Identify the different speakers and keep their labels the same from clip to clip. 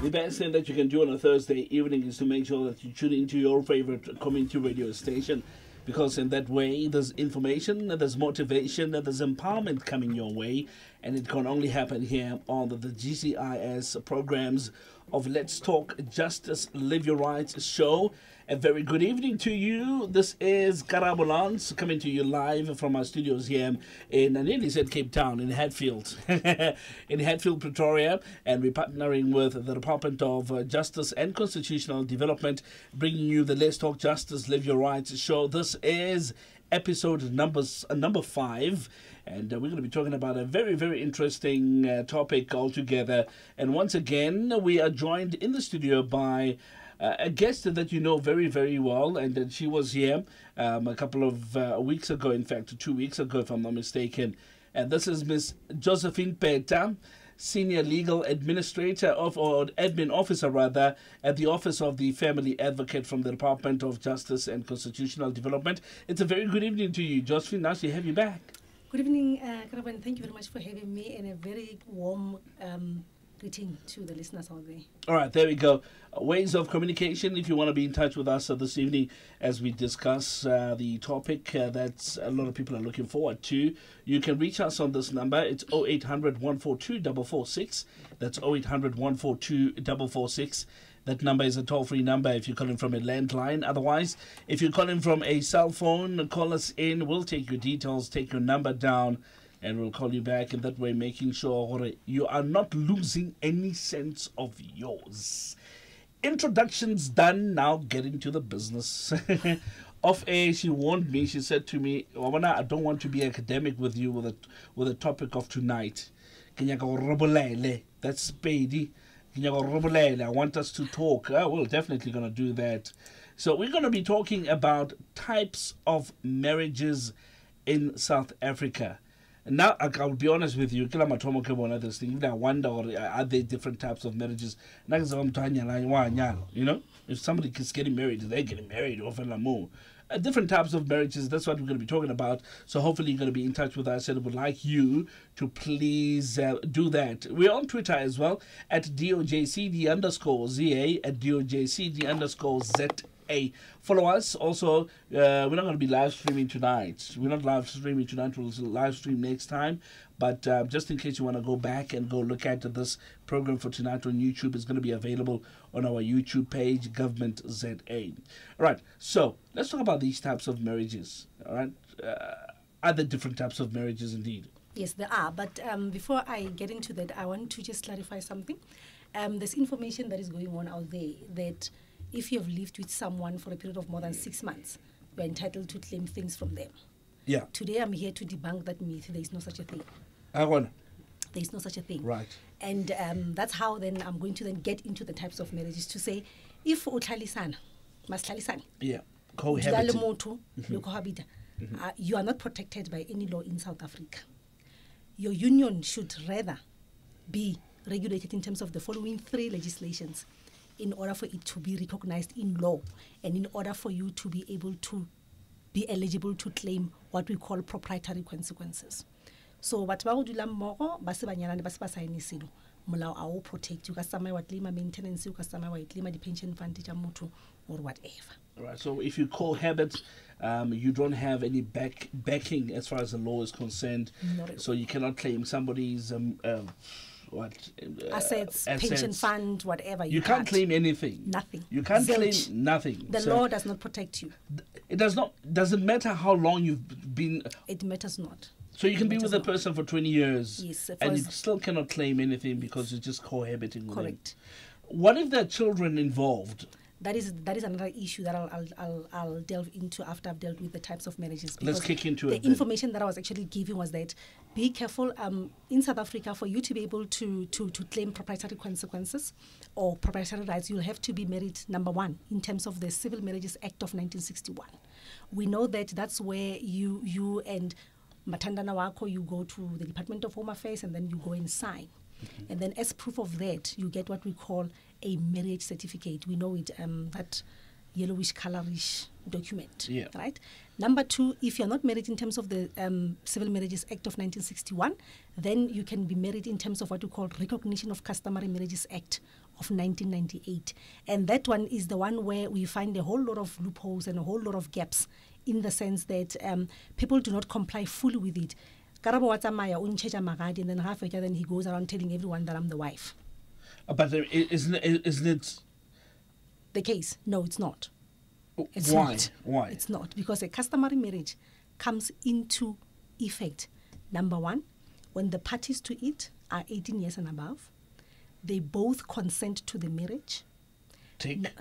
Speaker 1: The best thing that you can do on a Thursday evening is to make sure that you tune into your favorite community radio station, because in that way there's information, there's motivation, there's empowerment coming your way, and it can only happen here on the GCIS programs of Let's Talk Justice, Live Your Rights show. A very good evening to you. This is Karabolance coming to you live from our studios here in, I nearly said Cape Town, in Hatfield, in Hatfield, Pretoria, and we're partnering with the Department of Justice and Constitutional Development, bringing you the Let's Talk Justice, Live Your Rights show. This is episode number 5. And we're going to be talking about a very, very interesting topic altogether. And once again, we are joined in the studio by a guest that you know very, very well. And she was here a couple of weeks ago, in fact, 2 weeks ago, if I'm not mistaken. And this is Miss Josephine Peta, Senior Legal Administrator or Admin Officer, rather, at the Office of the Family Advocate from the Department of Justice and Constitutional Development. It's a very good evening to you, Josephine. Nice to have you back.
Speaker 2: Good evening, Karaban. Thank you very much for having me, and a very warm greeting to the listeners out there.
Speaker 1: All right, there we go. Ways of communication, if you want to be in touch with us this evening as we discuss the topic that a lot of people are looking forward to, you can reach us on this number. It's 0800 142 446. That's 0800 142 446. That number is a toll-free number if you're calling from a landline. Otherwise, if you're calling from a cell phone, call us in. We'll take your details, take your number down, and we'll call you back. In that way, making sure you are not losing any sense of yours. Introductions done. Now get into the business. Off air, she warned me. She said to me, "Wawana, I don't want to be academic with you with the topic of tonight. That's Spady. I want us to talk." We're definitely going to do that. So we're going to be talking about types of marriages in South Africa. And now, I'll be honest with you, I wonder, are there different types of marriages? You know, if somebody is getting married, they're getting married. Different types of marriages, that's what we're going to be talking about. So hopefully you're going to be in touch with us, and would like you to please do that. We're on Twitter as well, at DOJCD_ZA, at DOJCD_ZA. Follow us. Also, we're not going to be live streaming tonight. We're not live streaming tonight. We'll live stream next time. But just in case you want to go back and go look at this program for tonight on YouTube, it's going to be available on our YouTube page, Government ZA. All right. So let's talk about these types of marriages. All right. Are there different types of marriages indeed?
Speaker 2: Yes, there are. But before I get into that, I want to just clarify something. There's information that is going on out there that if you have lived with someone for a period of more than 6 months, you are entitled to claim things from them.
Speaker 1: Yeah.
Speaker 2: Today I'm here to debunk that myth. There is no such a thing. There is no such a thing.
Speaker 1: Right.
Speaker 2: And that's how then I'm going to then get into the types of marriages to say, if utlalisana, maslalisana,
Speaker 1: yeah, cohabiting,
Speaker 2: you are not protected by any law in South Africa. Your union should rather be regulated in terms of the following 3 legislations in order for it to be recognized in law, and in order for you to be able to be eligible to claim what we call proprietary consequences. So what ba dula mmogo ba se banyana ba se ba sign selo molao a o protect you ka sama wa claim maintenance, you ka sama wa claim di pension fund tsa motho or whatever.
Speaker 1: All right. So if you cohabit, you don't have any backing as far as the law is concerned. So you cannot claim somebody's
Speaker 2: assets, pension fund, whatever.
Speaker 1: You can't claim anything.
Speaker 2: Nothing.
Speaker 1: You can't claim nothing.
Speaker 2: The law does not protect you.
Speaker 1: It does not. Doesn't matter how long you've been.
Speaker 2: It matters not.
Speaker 1: So you can be with a person for 20 years,
Speaker 2: yes,
Speaker 1: and you still cannot claim anything because you're just cohabiting with them.
Speaker 2: Correct.
Speaker 1: What if there are children involved?
Speaker 2: That is another issue that I'll delve into after I've dealt with the types of marriages.
Speaker 1: Let's kick into it.
Speaker 2: The information that I was actually giving was that be careful in South Africa, for you to be able to claim proprietary consequences or proprietary rights, you'll have to be married, number one, in terms of the Civil Marriages Act of 1961. We know that that's where you and Matandana Wako, you go to the Department of Home Affairs and then you go and sign. Mm-hmm. And then as proof of that, you get what we call a marriage certificate. We know it that yellowish, colorish document,
Speaker 1: Yeah.
Speaker 2: right? Number 2, if you're not married in terms of the Civil Marriages Act of 1961, then you can be married in terms of what we call Recognition of Customary Marriages Act of 1998. And that one is the one where we find a whole lot of loopholes and a whole lot of gaps, in the sense that people do not comply fully with it. Karabo wa tsamaya, o ntshetsa magadi, and then half later, then he goes around telling everyone that I'm the wife.
Speaker 1: But isn't it
Speaker 2: The case? No, it's not. It's
Speaker 1: why?
Speaker 2: not.
Speaker 1: Why?
Speaker 2: It's not, because a customary marriage comes into effect, number 1, when the parties to it are 18 years and above. They both consent to the marriage.
Speaker 1: Tick.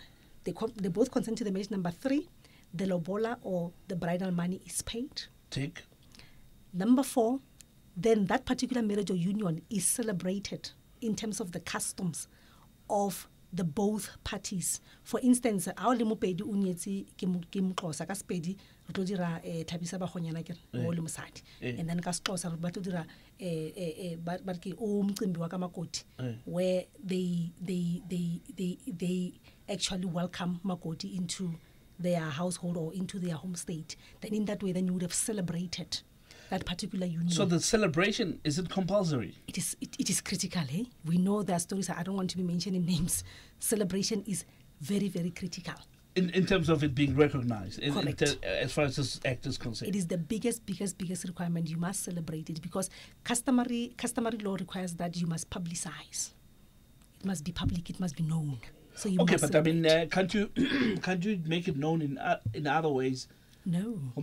Speaker 2: They both consent to the marriage. Number 3, the lobola or the bridal money is paid.
Speaker 1: Tick.
Speaker 2: Number 4, then that particular marriage or union is celebrated in terms of the customs of the both parties. For instance, our lemopedi unyetsi ke mxhosa ka Sepedi re tlo dira thabisa ba gonyana ke mo le mosadi, and then ka Xhosa re ba tlo dira ba ke o mcimbi wa ka makoti, where they actually welcome makoti into their household or into their home state. Then in that way, then you would have celebrated that particular union.
Speaker 1: So the celebration, is it compulsory?
Speaker 2: It is critical, eh? We know there are stories, I don't want to be mentioning names. Celebration is very, very critical.
Speaker 1: In terms of it being recognized,
Speaker 2: Correct.
Speaker 1: As far as this act is concerned.
Speaker 2: It is the biggest requirement. You must celebrate it, because customary law requires that you must publicize. It must be public, it must be known. So you
Speaker 1: okay,
Speaker 2: must
Speaker 1: but
Speaker 2: celebrate.
Speaker 1: I mean, can't you make it known in other ways?
Speaker 2: No. You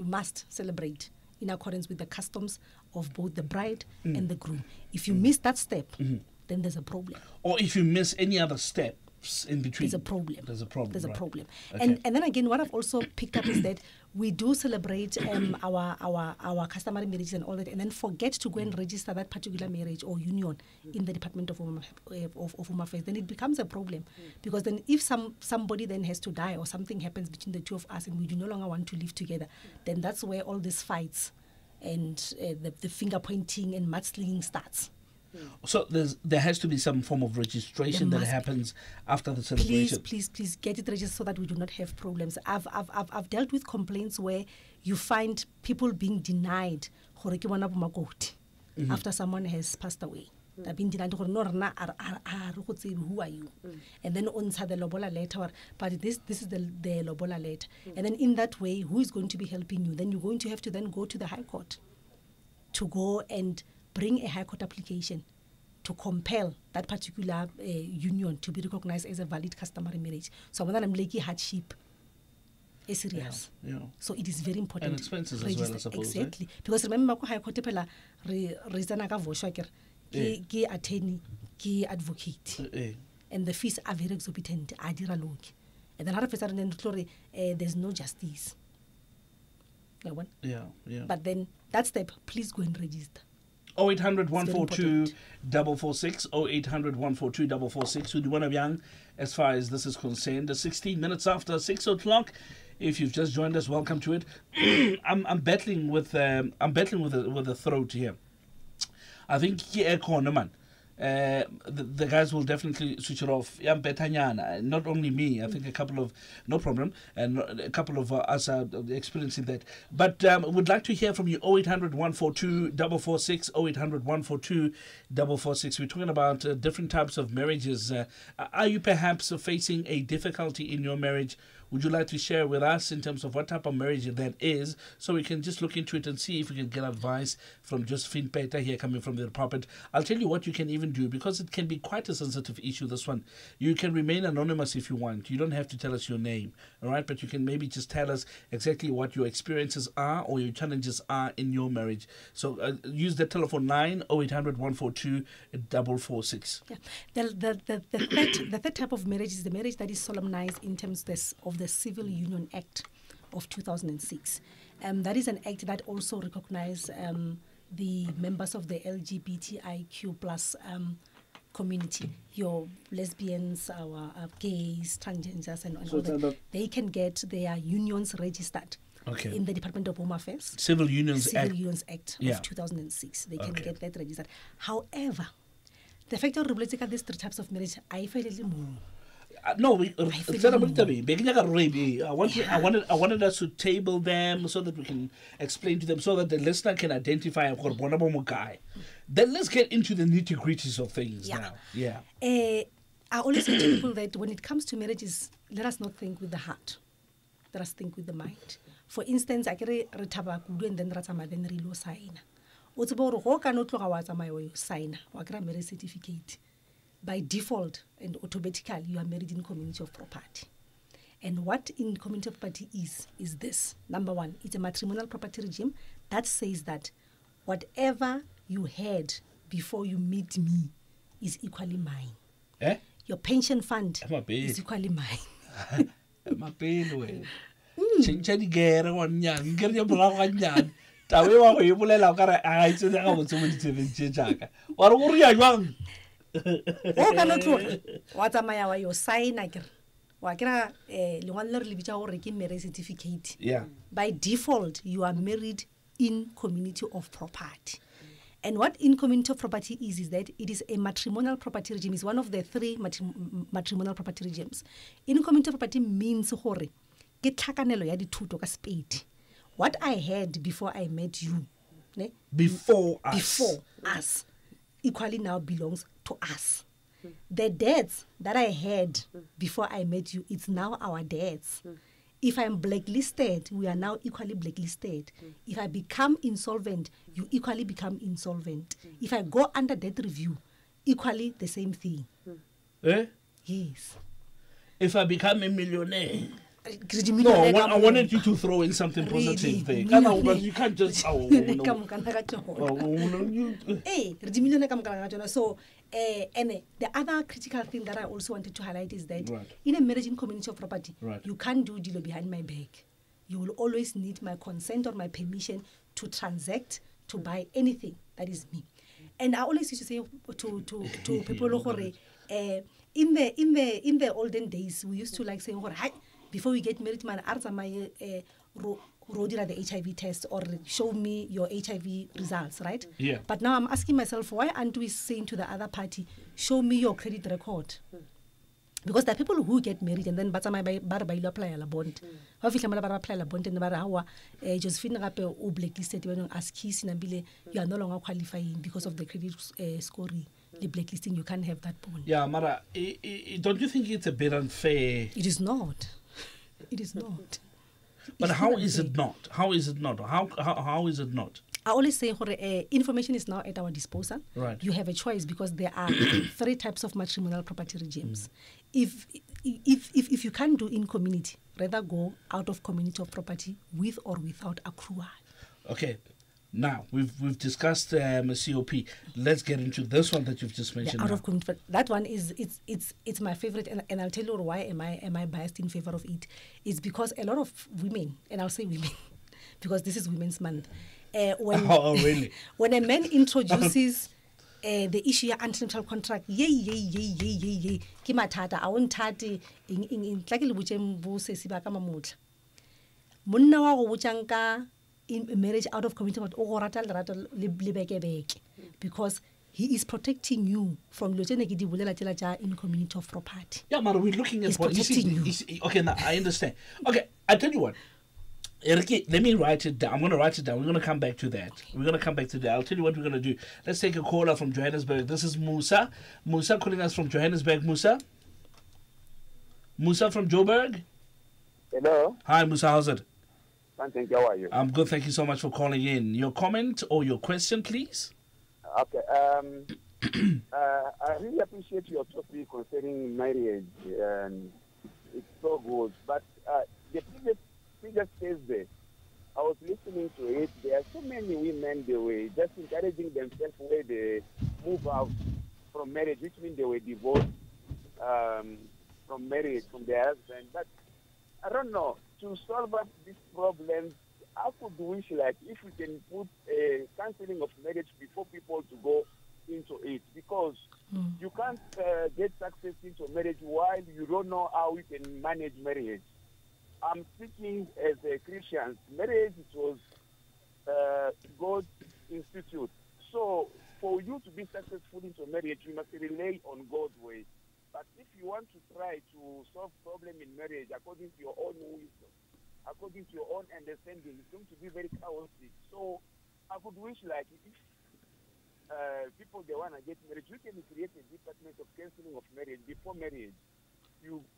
Speaker 2: must celebrate in accordance with the customs of both the bride and the groom. If you miss that step, then there's a problem.
Speaker 1: Or if you miss any other steps in between,
Speaker 2: There's a problem.
Speaker 1: There's a problem.
Speaker 2: There's
Speaker 1: right.
Speaker 2: a problem.
Speaker 1: Okay.
Speaker 2: And then again, what I've also picked up is that we do celebrate our customary marriages and all that, and then forget to go and register that particular marriage or union in the Department of Home Affairs. Then it becomes a problem, because then if somebody then has to die or something happens between the two of us and we do no longer want to live together, then that's where all these fights and the finger pointing and mudslinging starts.
Speaker 1: So there has to be some form of registration that happens after the celebration.
Speaker 2: Please get it registered so that we do not have problems. I've dealt with complaints where you find people being denied after someone has passed away. They've been denied. Who are you? And then on the lobola letter, but this is the lobola letter. And then in that way, who is going to be helping you? Then you're going to have to then go to the High Court to go and bring a High Court application to compel that particular union to be recognized as a valid customary marriage. So when I'm like hardship is serious.
Speaker 1: Yeah.
Speaker 2: So it is very important.
Speaker 1: And expenses as well, I suppose.
Speaker 2: Exactly. Because remember, High Court pela reason ka voshwaker ke attorney, ke advocate. And the fees are very exorbitant. And then there's no justice.
Speaker 1: Yeah.
Speaker 2: But then that step, please go and register.
Speaker 1: 0800 142 446 0800 142 446. We do one of young as far as this is concerned. 16 minutes after 6 o'clock. If you've just joined us, welcome to it. I'm battling with the throat here. I think man. The guys will definitely switch it off. Not only me, I think a couple of, no problem, and a couple of us are experiencing that. But would like to hear from you. 0800 142 446 0800 142 446. We're talking about different types of marriages. Are you perhaps facing a difficulty in your marriage? Would you like to share with us in terms of what type of marriage that is, so we can just look into it and see if we can get advice from Josephine Peta here coming from the department. I'll tell you what you can even do, because it can be quite a sensitive issue, this one. You can remain anonymous if you want. You don't have to tell us your name, all right? But you can maybe just tell us exactly what your experiences are or your challenges are in your marriage. So use the telephone line 0800 142 446.
Speaker 2: Yeah. The third type of marriage is the marriage that is solemnized in terms of the Civil Union Act of 2006. That is an act that also recognizes the members of the LGBTIQ plus community, your lesbians, our gays, transgenders, and all that. They can get their unions registered in the Department of Home Affairs.
Speaker 1: Civil Unions Act
Speaker 2: of 2006. They can get that registered. However, The fact that we look at these 3 types of marriage, I feel a little more.
Speaker 1: No,
Speaker 2: feel
Speaker 1: I wanted us to table them so that we can explain to them, so that the listener can identify guy. Then let's get into the nitty-gritties of things now. Yeah.
Speaker 2: I always say to people that when it comes to marriages, let us not think with the heart. Let us think with the mind. For instance, I get a retabakudu and then ratama then relo sign. What's about ho cannot my sign or marriage certificate. By default and automatically, you are married in community of property. And what in community of property is this. Number 1, it's a matrimonial property regime that says that whatever you had before you meet me is equally mine.
Speaker 1: Eh?
Speaker 2: Your pension fund is equally mine. O ka no tloga wa tsamaya wa yo sign akere wa kira lengwalo le re le bitsa gore ke marriage certificate.
Speaker 1: Yeah.
Speaker 2: By default you are married in community of property. And what in community of property is that it is a matrimonial property regime. It's one of the 3 matrimonial property regimes. In community of property means gore ke tlhakanelo ya dithuto ka Sepedi. What I had before I met you, ne?
Speaker 1: Before
Speaker 2: us equally now belongs to us. The debts that I had before I met you, it's now our debts. If I'm blacklisted, we are now equally blacklisted. If I become insolvent, you equally become insolvent. If I go under debt review, equally the same thing.
Speaker 1: Eh?
Speaker 2: Yes.
Speaker 1: If I become a millionaire. No, I wanted you to throw in something positive there. Because you can't just.
Speaker 2: So, and the other critical thing that I also wanted to highlight is that in a marriage in community of property, you can't do deal behind my back. You will always need my consent or my permission to transact, to buy anything that is me. And I always used to say to people, in the olden days, we used to like saying, before we get married, man, the HIV test or show me your HIV results, right?
Speaker 1: Yeah.
Speaker 2: But now I'm asking myself, why aren't we saying to the other party, show me your credit record? Because there are people who get married and then apply a bond. Apply a bond and Josephine gape blacklisted when ask his you are no longer qualifying because of the credit scoring. The blacklisting, you can't have that bond.
Speaker 1: Yeah, Mara, don't you think it's a bit unfair?
Speaker 2: It is not. It is not.
Speaker 1: But how is it not? How is it not? How is it not?
Speaker 2: I always say information is now at our disposal.
Speaker 1: Right.
Speaker 2: You have a choice because there are 3 types of matrimonial property regimes. If you can't do in community, rather go out of community of property with or without accrual.
Speaker 1: Okay. Now we've discussed COP. Let's get into this one that you've just mentioned.
Speaker 2: Out of community, that one is it's my favorite, and I'll tell you why am I biased in favor of it. It's because a lot of women, and I'll say women, because this is Women's Month.
Speaker 1: Really?
Speaker 2: When a man introduces the issue of antenatal contract, yay. Ke mathata a won't thate in tla ke le botse bo se sebaka mamotla. Monna wa go botsanka in marriage out of community, because he is protecting you from in community of property.
Speaker 1: Yeah, but we're looking at what
Speaker 2: protecting you.
Speaker 1: Okay, now I understand. Okay, I tell you what. Eriki, let me write it down. I'm going to write it down. We're going to come back to that. I'll tell you what we're going to do. Let's take a caller from Johannesburg. This is Musa. Musa calling us from Johannesburg. Musa from Joburg.
Speaker 3: Hello.
Speaker 1: Hi, Musa. How's it?
Speaker 3: Thank you. How are you?
Speaker 1: I'm good. Thank you so much for calling in. Your comment or your question, please?
Speaker 3: Okay. I really appreciate your topic concerning marriage. It's so good. But the previous case there, I was listening to it. There are so many women, they were just encouraging themselves where they move out from marriage, which means they were divorced from marriage, from their husband. But I don't know, to solve up these problems, I could wish like if we can put a counseling of marriage before people to go into it, because you can't get success into marriage while you don't know how we can manage marriage. I'm speaking as a Christian. Marriage was God's institute. So for you to be successful into marriage, you must rely on God's way. But if you want to try to solve problem in marriage according to your own wisdom, according to your own understanding, it's going to be very chaotic. So I would wish, like, if people they want to get married, you can create a department of counseling of marriage before marriage.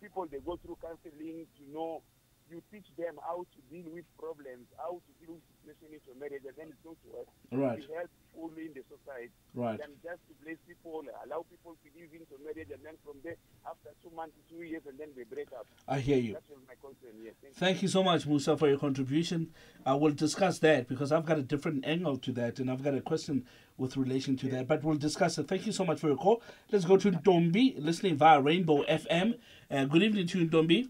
Speaker 3: People they go through counseling to know. You teach them how to deal with problems, how to deal with situations into marriage, and then it's going to work.
Speaker 1: Right.
Speaker 3: It helps fully in the society.
Speaker 1: Right.
Speaker 3: Than just to bless people, allow people to live into marriage, and then from there, after 2 months, 2 years, and then they break up.
Speaker 1: I hear you.
Speaker 3: That was my concern. Yes.
Speaker 1: Thank you so much, Musa, for your contribution. I will discuss that because I've got a different angle to that, and I've got a question with relation to that. But we'll discuss it. Thank you so much for your call. Let's go to Ntombi, listening via Rainbow FM. Good evening to you, Ntombi.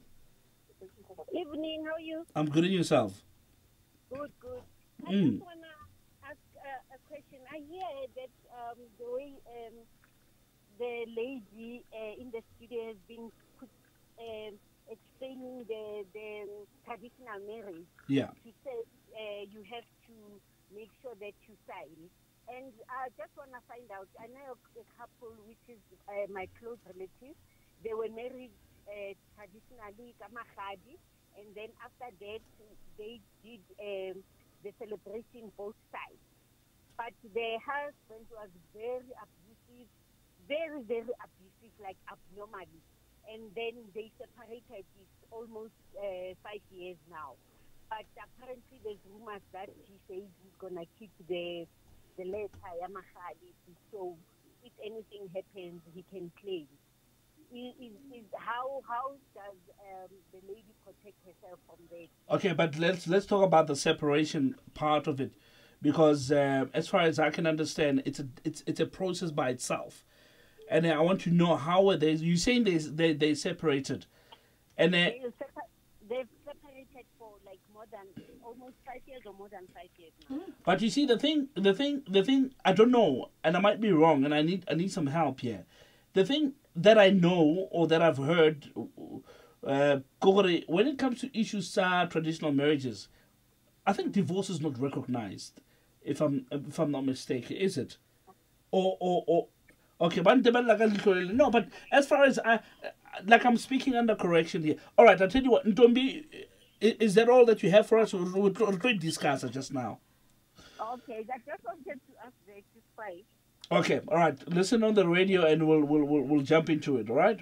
Speaker 4: Evening, how are you?
Speaker 1: I'm good, and yourself?
Speaker 4: Good, good. I just want to ask a question. I hear that the way the lady in the studio has been explaining the traditional marriage.
Speaker 1: Yeah.
Speaker 4: She said you have to make sure that you sign. And I just want to find out, I know a couple which is my close relative. They were married traditionally, Kamahadi. And then after that, they did the celebration both sides. But the husband was very abusive, very, very abusive, like abnormally. And then they separated. It's almost 5 years now. But apparently there's rumors that he says he's going to keep the letter, Yamahadi, so if anything happens, he can claim. How does the lady protect herself from that?
Speaker 1: Okay, but let's talk about the separation part of it, because as far as I can understand, it's a process by itself, and I want to know how are they. You saying they separated, and
Speaker 4: they've separated for like more than almost 5 years or more than 5 years now.
Speaker 1: But you see the thing. I don't know, and I might be wrong, and I need some help here. The thing that I know or that I've heard, when it comes to issues traditional marriages, I think divorce is not recognized. If I'm not mistaken, is it? Or okay, but no. But as far as I'm speaking under correction here. All right, I'll tell you what, Ntombi, is that all that you have for us? We'll discuss it just now.
Speaker 4: Okay, I just wanted to ask that. It's fine.
Speaker 1: Okay, all right. Listen on the radio, and we'll jump into it. All right.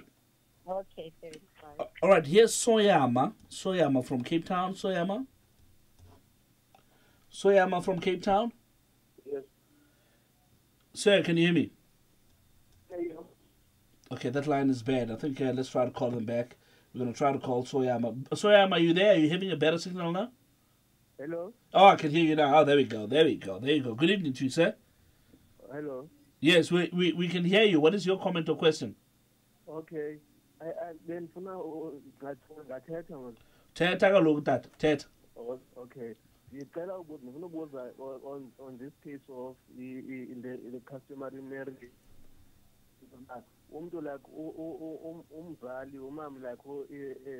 Speaker 4: Okay, very fine.
Speaker 1: All right. Here's Soyama from Cape Town. Soyama from Cape Town.
Speaker 3: Yes.
Speaker 1: Sir, can you hear me?
Speaker 3: Yeah.
Speaker 1: Okay, that line is bad. I think let's try to call them back. We're gonna try to call Soyama. Soyama, are you there? Are you having a better signal now?
Speaker 3: Hello.
Speaker 1: Oh, I can hear you now. Oh, there we go. There you go. Good evening to you, sir.
Speaker 3: Hello.
Speaker 1: Yes, we can hear you. What is your comment or question?
Speaker 3: Okay. Then for now,
Speaker 1: Teta kaloku tata. Teta.
Speaker 3: Okay. Ngicela ukubuza on this case of in the customary marriage. Umuntu like umzali umam like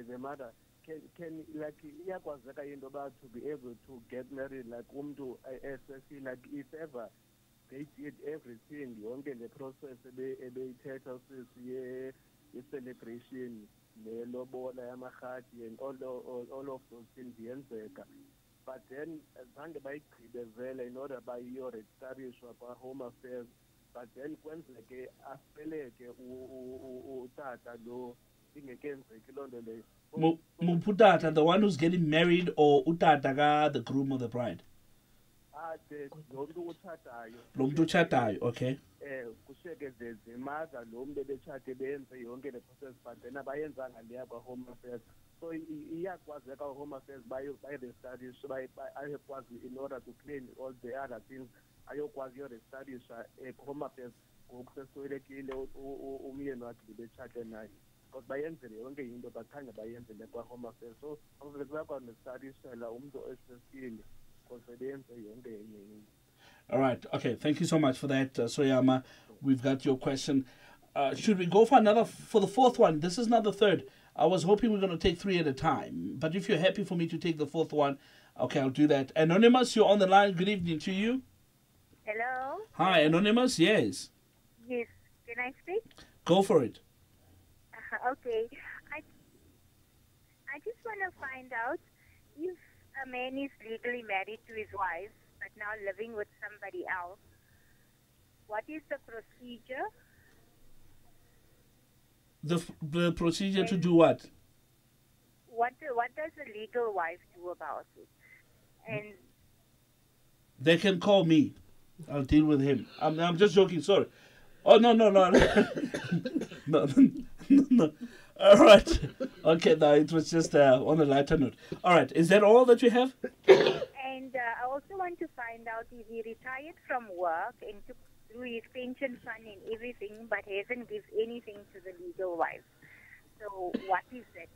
Speaker 3: the mother can like iyakwazeka into about to be able to get married like umuntu especially like if ever they did everything yonke le process ebeyithetha sisi celebration le lobola yamahadi and all of those things yenzeka, but then zange bayigqibezele in order bayoregistarishwa kwa-home affairs, but then kwenzeke afeleke utata lo ingekenzeki loo nto leyo.
Speaker 1: Muputata, the one who's getting married, or utata ka the groom or the bride?
Speaker 3: Lo
Speaker 1: mntu utshatayo, okay.
Speaker 3: Kushiyeke the mother lo mntu ebetshate benze yonke le process, but then abayenzanga leya kwa-home affairs. So iyakwazeka home affairs bayi-reestablish ayekwazi in order to claim all the other things ayokwazi iyo-reestablish home affairs ngokuseswelekile umyeni wakhe betshate naye, because bayenzele yonke into bakhange bayenzele kwa-home affairs. So bayakwazi-establishela umntu esesile because beyenze yonke enye into.
Speaker 1: All right. Okay. Thank you so much for that, Soyama. We've got your question. Should we go for the fourth one? This is not the third. I was hoping we're going to take three at a time. But if you're happy for me to take the fourth one, okay, I'll do that. Anonymous, you're on the line. Good evening to you.
Speaker 4: Hello.
Speaker 1: Hi, Anonymous. Yes.
Speaker 5: Yes. Can I speak?
Speaker 1: Go for it.
Speaker 5: Okay. I just want to find out if a man is legally married to his wife but now living with somebody else, what is the procedure?
Speaker 1: The procedure to do what?
Speaker 5: What does a legal wife do about it? And
Speaker 1: They can call me. I'll deal with him. I'm just joking. Sorry. Oh, no. No. All right. Okay, no, it was just on a lighter note. All right. Is that all that you have?
Speaker 5: and I also want to find out if he retired from work and took through his pension fund and everything, but hasn't given anything to the legal wife. So what is that?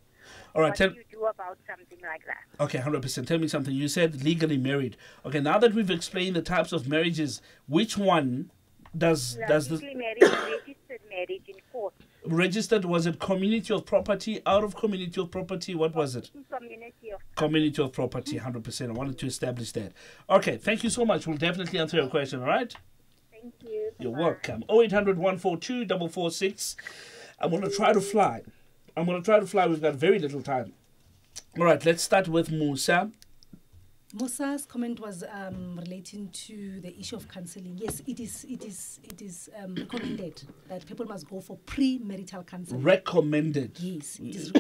Speaker 1: All right.
Speaker 5: What do you do about something like that?
Speaker 1: Okay, 100%. Tell me something. You said legally married. Okay, now that we've explained the types of marriages, which one does
Speaker 5: legally married and registered marriage in court?
Speaker 1: Registered, was it community of property, out of community of property? What was it? Community of property, 100%. I wanted to establish that. Okay, thank you so much. We'll definitely answer your question, all right?
Speaker 5: Thank you.
Speaker 1: You're welcome. 0800 142 446. I'm going to try to fly. We've got very little time. All right, let's start with Musa.
Speaker 2: Musa's comment was relating to the issue of counseling. Yes, it is recommended that people must go for premarital counseling.
Speaker 1: Recommended.
Speaker 2: Yes, it is.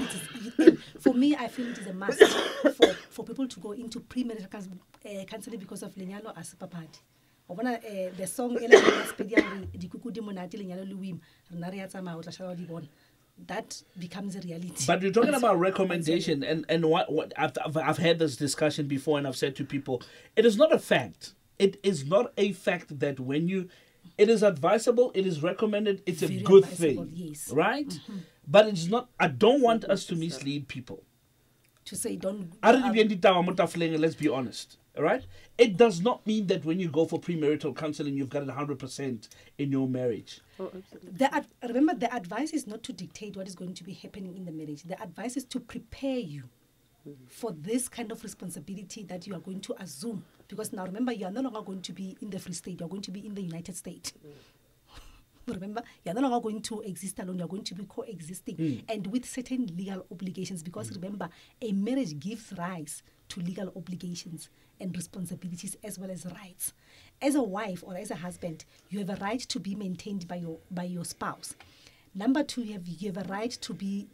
Speaker 2: For me, I feel it is a must for people to go into premarital counseling because of lenyalo asipapadi. The song that becomes a reality.
Speaker 1: But you're talking about recommendation, and what I've had this discussion before, and I've said to people, it is not a fact. It is not a fact that it is advisable, it is recommended, it's a good thing,
Speaker 2: yes.
Speaker 1: Right? Mm-hmm. But it's not. I don't want us to mislead people.
Speaker 2: To say don't.
Speaker 1: Let's be honest. All right? It does not mean that when you go for premarital counseling, you've got it 100% in your marriage.
Speaker 2: Oh, remember, the advice is not to dictate what is going to be happening in the marriage. The advice is to prepare you for this kind of responsibility that you are going to assume. Because now, remember, you are no longer going to be in the Free State. You are going to be in the United States. Remember, you're no longer going to exist alone. You're going to be coexisting and with certain legal obligations. Because remember, a marriage gives rise to legal obligations and responsibilities as well as rights. As a wife or as a husband, you have a right to be maintained by your spouse. Number two, you have a right to be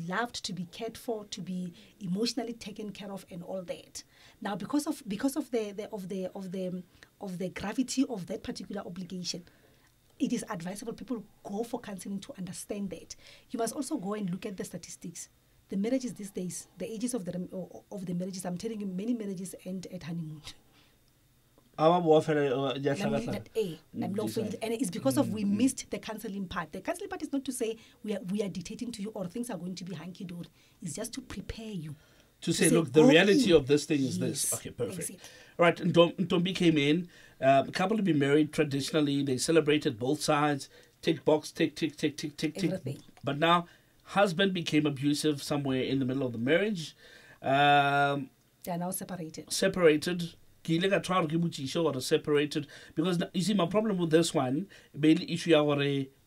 Speaker 2: loved, to be cared for, to be emotionally taken care of, and all that. Now, because of the gravity of that particular obligation, it is advisable people go for counseling to understand that. You must also go and look at the statistics. The marriages these days, the ages of the marriages, I'm telling you, many marriages end at honeymoon. And it's because of we missed the counseling part. The counseling part is not to say we are dictating to you or things are going to be hunky-dory. It's just to prepare you.
Speaker 1: To say, look, the reality of this thing is this. Okay, perfect. Exactly. All right, Ntombi came in. A couple to be married traditionally. They celebrated both sides. Tick box, tick, tick, tick, tick, tick, tick.
Speaker 2: Everything.
Speaker 1: But now, husband became abusive somewhere in the middle of the marriage.
Speaker 2: They are now separated.
Speaker 1: Separated. Or separated. Because, you see, my problem with this one, issue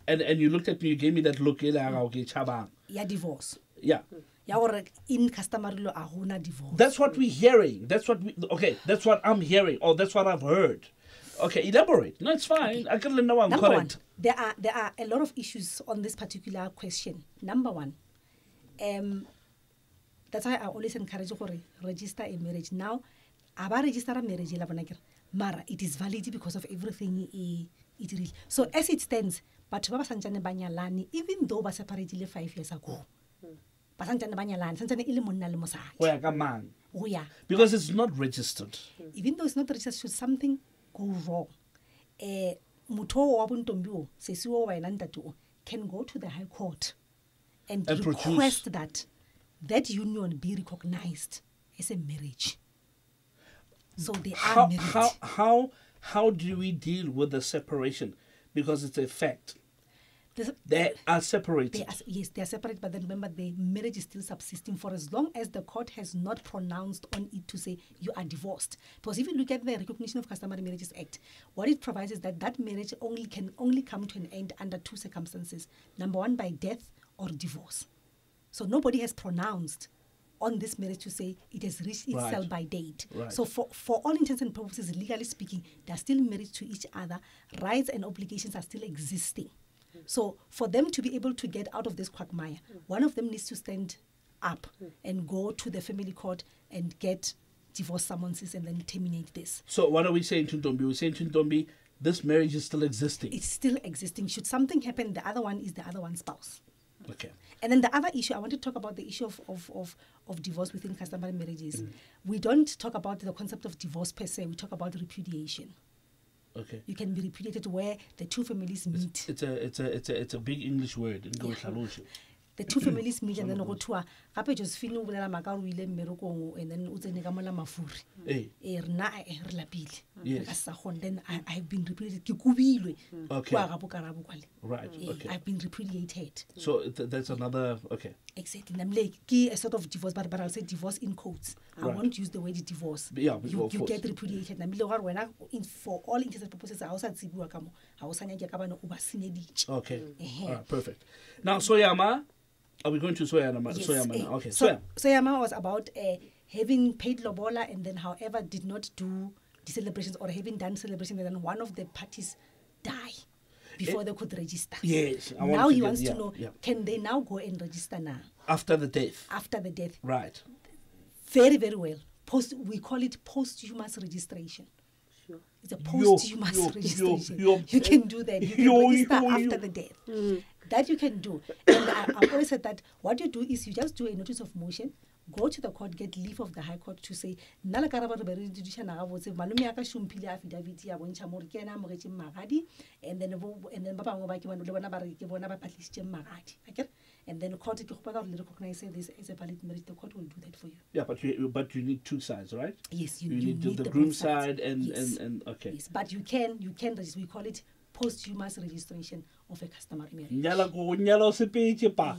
Speaker 1: and you looked at me, you gave me that look.
Speaker 2: Yeah, divorce.
Speaker 1: Yeah.
Speaker 2: In customary law, divorce.
Speaker 1: That's what we're hearing. That's what I'm hearing, or that's what I've heard. Okay, elaborate. No, it's fine. Okay. I can know I'm
Speaker 2: Number
Speaker 1: correct.
Speaker 2: One, there are a lot of issues on this particular question. Number one, that's why I always encourage you to register a marriage. Now, I register a marriage, Mara, it is valid because of everything it really. So as it stands, but even though we separated 5 years ago,
Speaker 1: because it's not registered.
Speaker 2: Even though it's not registered, should something go wrong, can go to the High Court and request that union be recognized as a marriage. So they are married.
Speaker 1: How do we deal with the separation? Because it's a fact. They are separated.
Speaker 2: Yes, they are separate, but then remember the marriage is still subsisting for as long as the court has not pronounced on it to say you are divorced. Because if you look at the Recognition of Customary Marriages Act, what it provides is that that marriage can only come to an end under two circumstances. Number one, by death or divorce. So nobody has pronounced on this marriage to say it has reached its sell-by date.
Speaker 1: Right.
Speaker 2: So for all intents and purposes, legally speaking, they are still married to each other. Rights and obligations are still existing. So for them to be able to get out of this quagmire, one of them needs to stand up and go to the family court and get divorce summonses and then terminate this.
Speaker 1: So what are we saying to Ntombi? We're saying to Ntombi, this marriage is still existing.
Speaker 2: It's still existing. Should something happen, the other one is the other one's spouse.
Speaker 1: Okay.
Speaker 2: And then the other issue, I want to talk about the issue of divorce within customary marriages. We don't talk about the concept of divorce per se. We talk about repudiation.
Speaker 1: Okay.
Speaker 2: You can be repudiated where the two families meet.
Speaker 1: It's a big English word.
Speaker 2: The two families meet and then go to gape Josephine o bolela maka o ile mmerekong and then o tsene ka mola mafuri. Rena re lapile.
Speaker 1: Yes.
Speaker 2: Then I have been repudiated. Ke kubilwe.
Speaker 1: Okay.
Speaker 2: Right.
Speaker 1: Okay.
Speaker 2: I've been repudiated.
Speaker 1: So that's another, okay.
Speaker 2: Exactly. Namle a sort of divorce, but I'll say divorce in quotes. I won't use the word divorce.
Speaker 1: Yeah,
Speaker 2: you get repudiated. For all intents and purposes,
Speaker 1: okay. All right, perfect. Now, Soyama, are we going to Soyama?
Speaker 2: Yes.
Speaker 1: Soyama. Okay.
Speaker 2: Soyama was about having paid lobola and then, however, did not do the celebrations or having done celebrations, and then one of the parties die before they could register.
Speaker 1: Yes.
Speaker 2: Now he wants to know, can they now go and register now?
Speaker 1: After the death.
Speaker 2: After the death.
Speaker 1: Right.
Speaker 2: Very, very well. We call it posthumous registration. Sure. It's a posthumous registration. You can do that. You can register after the death. That you can do. And I've always said that what you do is you just do a notice of motion, go to the court, get leave of the High Court to say, Nala karaba re bere judicial na gabotse malome ya ka shumphile affidavit ya bontsha mo re ke ena mo retse magadi, and then ba bangwe ba ke bona le bona ba re ke bona ba patlisitse magadi. Okay? And then the court ke go ba recognize this as a valid marriage. The court will do that for you.
Speaker 1: Yeah, but you need two sides, right?
Speaker 2: Yes, you
Speaker 1: need the groom side and okay.
Speaker 2: Yes, but you can register. We call it posthumous registration of a customary marriage.
Speaker 1: Nyalo speech pa.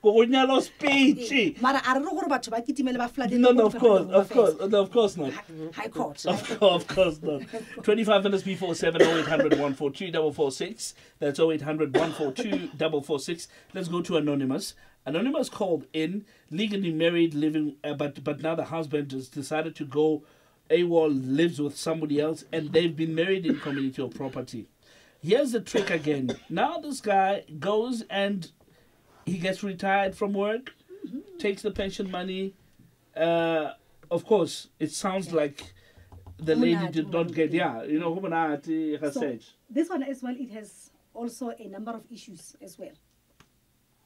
Speaker 1: Nyalo speech.
Speaker 2: Mara a re go re batho ba kitimele ba flood.
Speaker 1: No, of course not.
Speaker 2: High Court.
Speaker 1: Of course not. 25 minutes before 7, 0800 142 446. That's 0800 142 446. Let's go to Anonymous. Anonymous called in, legally married, living, but now the husband has decided to go AWOL, lives with somebody else, and they've been married in community or property. Here's the trick again. Now this guy goes and he gets retired from work, takes the pension money. Of course, it sounds like the lady did not get,
Speaker 2: So this one as well, it has also a number of issues as well.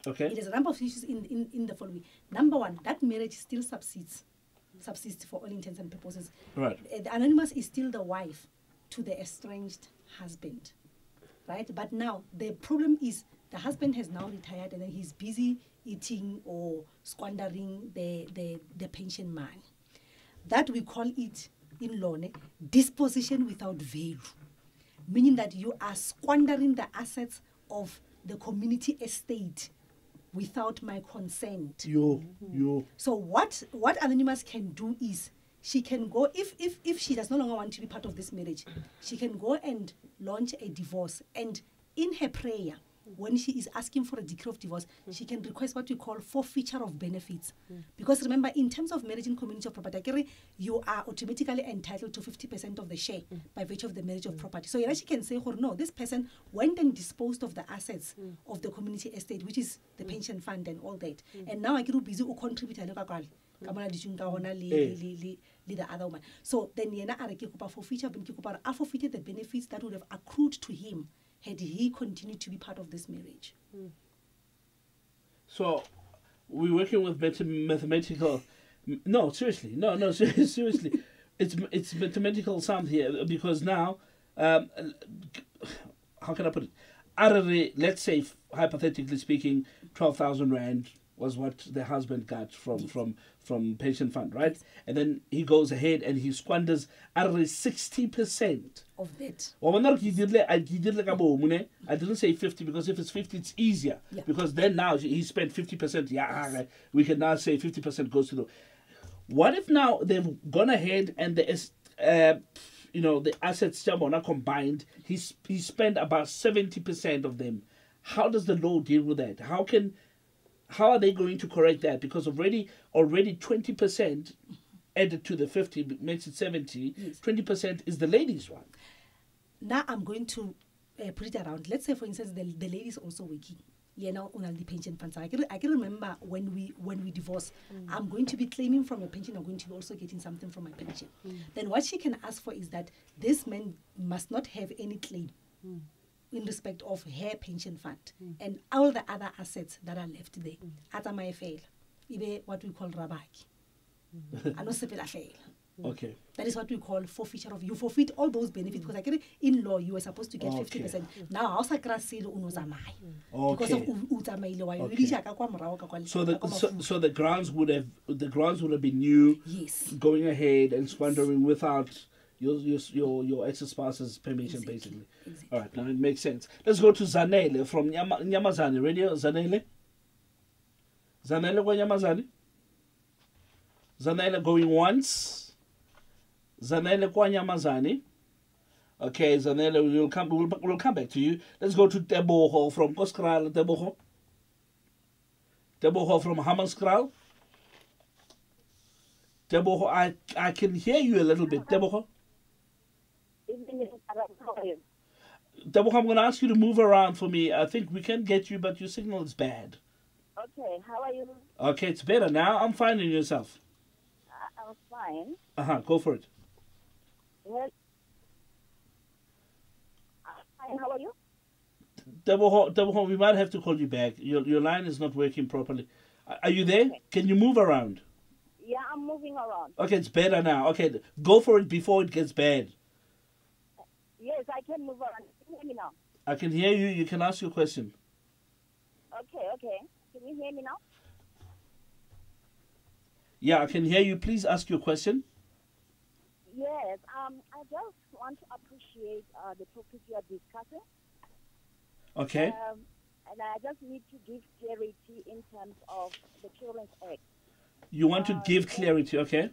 Speaker 1: Okay.
Speaker 2: It has a number of issues in the following. Number one, that marriage still subsists for all intents and purposes.
Speaker 1: Right.
Speaker 2: The anonymous is still the wife to the estranged husband, right? But now the problem is the husband has now retired and then he's busy eating or squandering the pension money. That we call it in law disposition without value, meaning that you are squandering the assets of the community estate without my consent. So what Anonymous can do is she can go, if she does no longer want to be part of this marriage, she can go and launch a divorce. And in her prayer, when she is asking for a decree of divorce, she can request what we call forfeiture of benefits. Because remember, in terms of marriage in community of property, you are automatically entitled to 50% of the share by virtue of the marriage of property. So she can say, no, this person went and disposed of the assets of the community estate, which is the pension fund and all that. And now I get busy to contribute the other one. So then I forfeited the benefits that would have accrued to him had he continued to be part of this marriage.
Speaker 1: So we're working with mathematical. No, seriously, no, seriously, it's mathematical sum here, because now, how can I put it? Let's say, hypothetically speaking, 12,000 rand was what the husband got from pension fund, right? And then he goes ahead and he squanders 60%
Speaker 2: of that.
Speaker 1: I didn't say 50 because if it's 50, it's easier.
Speaker 2: Yeah.
Speaker 1: Because then now he spent 50%. Yeah, we can now say 50% goes to the. What if now they've gone ahead and the assets are combined? He spent about 70% of them. How does the law deal with that? How are they going to correct that? Because already 20% added to the 50 makes it 70.
Speaker 2: Yes.
Speaker 1: 20% is the ladies' one.
Speaker 2: Now I'm going to put it around. Let's say, for instance, the ladies also working. Now on the pension funds. I can remember when we divorce, I'm going to be claiming from a pension. I'm going to be also getting something from my pension. Then what she can ask for is that this man must not have any claim in respect of her pension fund and all the other assets that are left there. Ata my fail, ibe what we call rabaki. I know sepela fail.
Speaker 1: Okay.
Speaker 2: That is what we call forfeiture of. You forfeit all those benefits because in law you were supposed to get 50%. Now also krasile unozamai. Because of utamaile wa you.
Speaker 1: So the grounds would have been you going ahead and squandering without your ex-spouse's permission, basically.
Speaker 2: Exactly.
Speaker 1: All right, now it makes sense. Let's go to Zanele from Nyamazane Radio. Zanele kwa Nyamazane. Zanele going once. Zanele kwa Nyamazane. Okay, Zanele, we'll come back to you. Let's go to Teboho from Koskral. Teboho from Hammerskral. Teboho, I can hear you a little bit. Teboho. Teboho, I'm going to ask you to move around for me. I think we can get you, but your signal is bad.
Speaker 6: Okay, how are you?
Speaker 1: Okay, it's better now. I'm finding yourself.
Speaker 6: I'm fine.
Speaker 1: Go for it.
Speaker 6: Well, fine, how are you?
Speaker 1: Teboho, we might have to call you back. Your line is not working properly. Are you there? Okay. Can you move around?
Speaker 6: Yeah, I'm moving around.
Speaker 1: Okay, it's better now. Okay, go for it before it gets bad.
Speaker 6: Yes, I can move around. Can you hear me now?
Speaker 1: I can hear you. You can ask your question.
Speaker 6: Okay. Can you hear me now?
Speaker 1: Yeah, I can hear you. Please ask your question.
Speaker 6: Yes, I just want to appreciate the topic you are discussing.
Speaker 1: Okay.
Speaker 6: And I just need to give clarity in terms of the Children's Act.
Speaker 1: You want to give clarity, okay?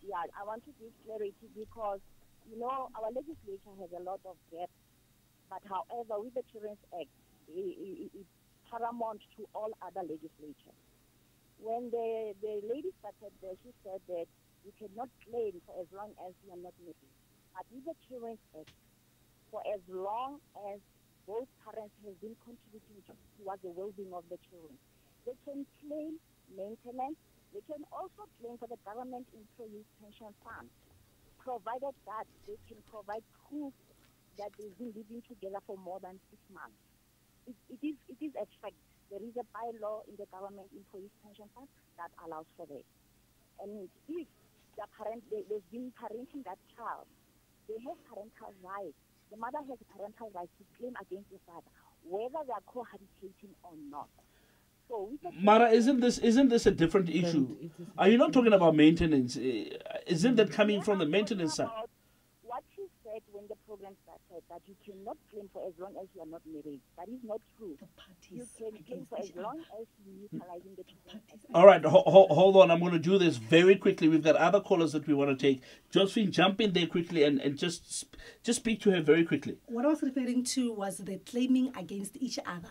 Speaker 6: Yeah, I want to give clarity because, our legislature has a lot of gaps. But however, with the Children's Act, it's paramount to all other legislatures. When the lady started there, she said that you cannot claim for as long as you are not married. But with the Children's Act, for as long as both parents have been contributing towards the well-being of the children, they can claim maintenance. They can also claim for the government employees pension fund, provided that they can provide proof that they've been living together for more than 6 months. It is a fact. There is a bylaw in the government employees pension fund that allows for that. And if the parent they've been parenting that child, they have parental rights. The mother has parental rights to claim against the father, whether they are cohabitating or not. So
Speaker 1: Mara, isn't this a different issue? Are you not talking about maintenance? Isn't that coming from the maintenance side?
Speaker 6: What she said when the program started, that you cannot claim for as long as you are not married. That is not true. You can claim for as long as you are utilizing the children.
Speaker 1: All right, hold on. I'm going to do this very quickly. We've got other callers that we want to take. Josephine, jump in there quickly and just speak to her very quickly.
Speaker 2: What I was referring to was the claiming against each other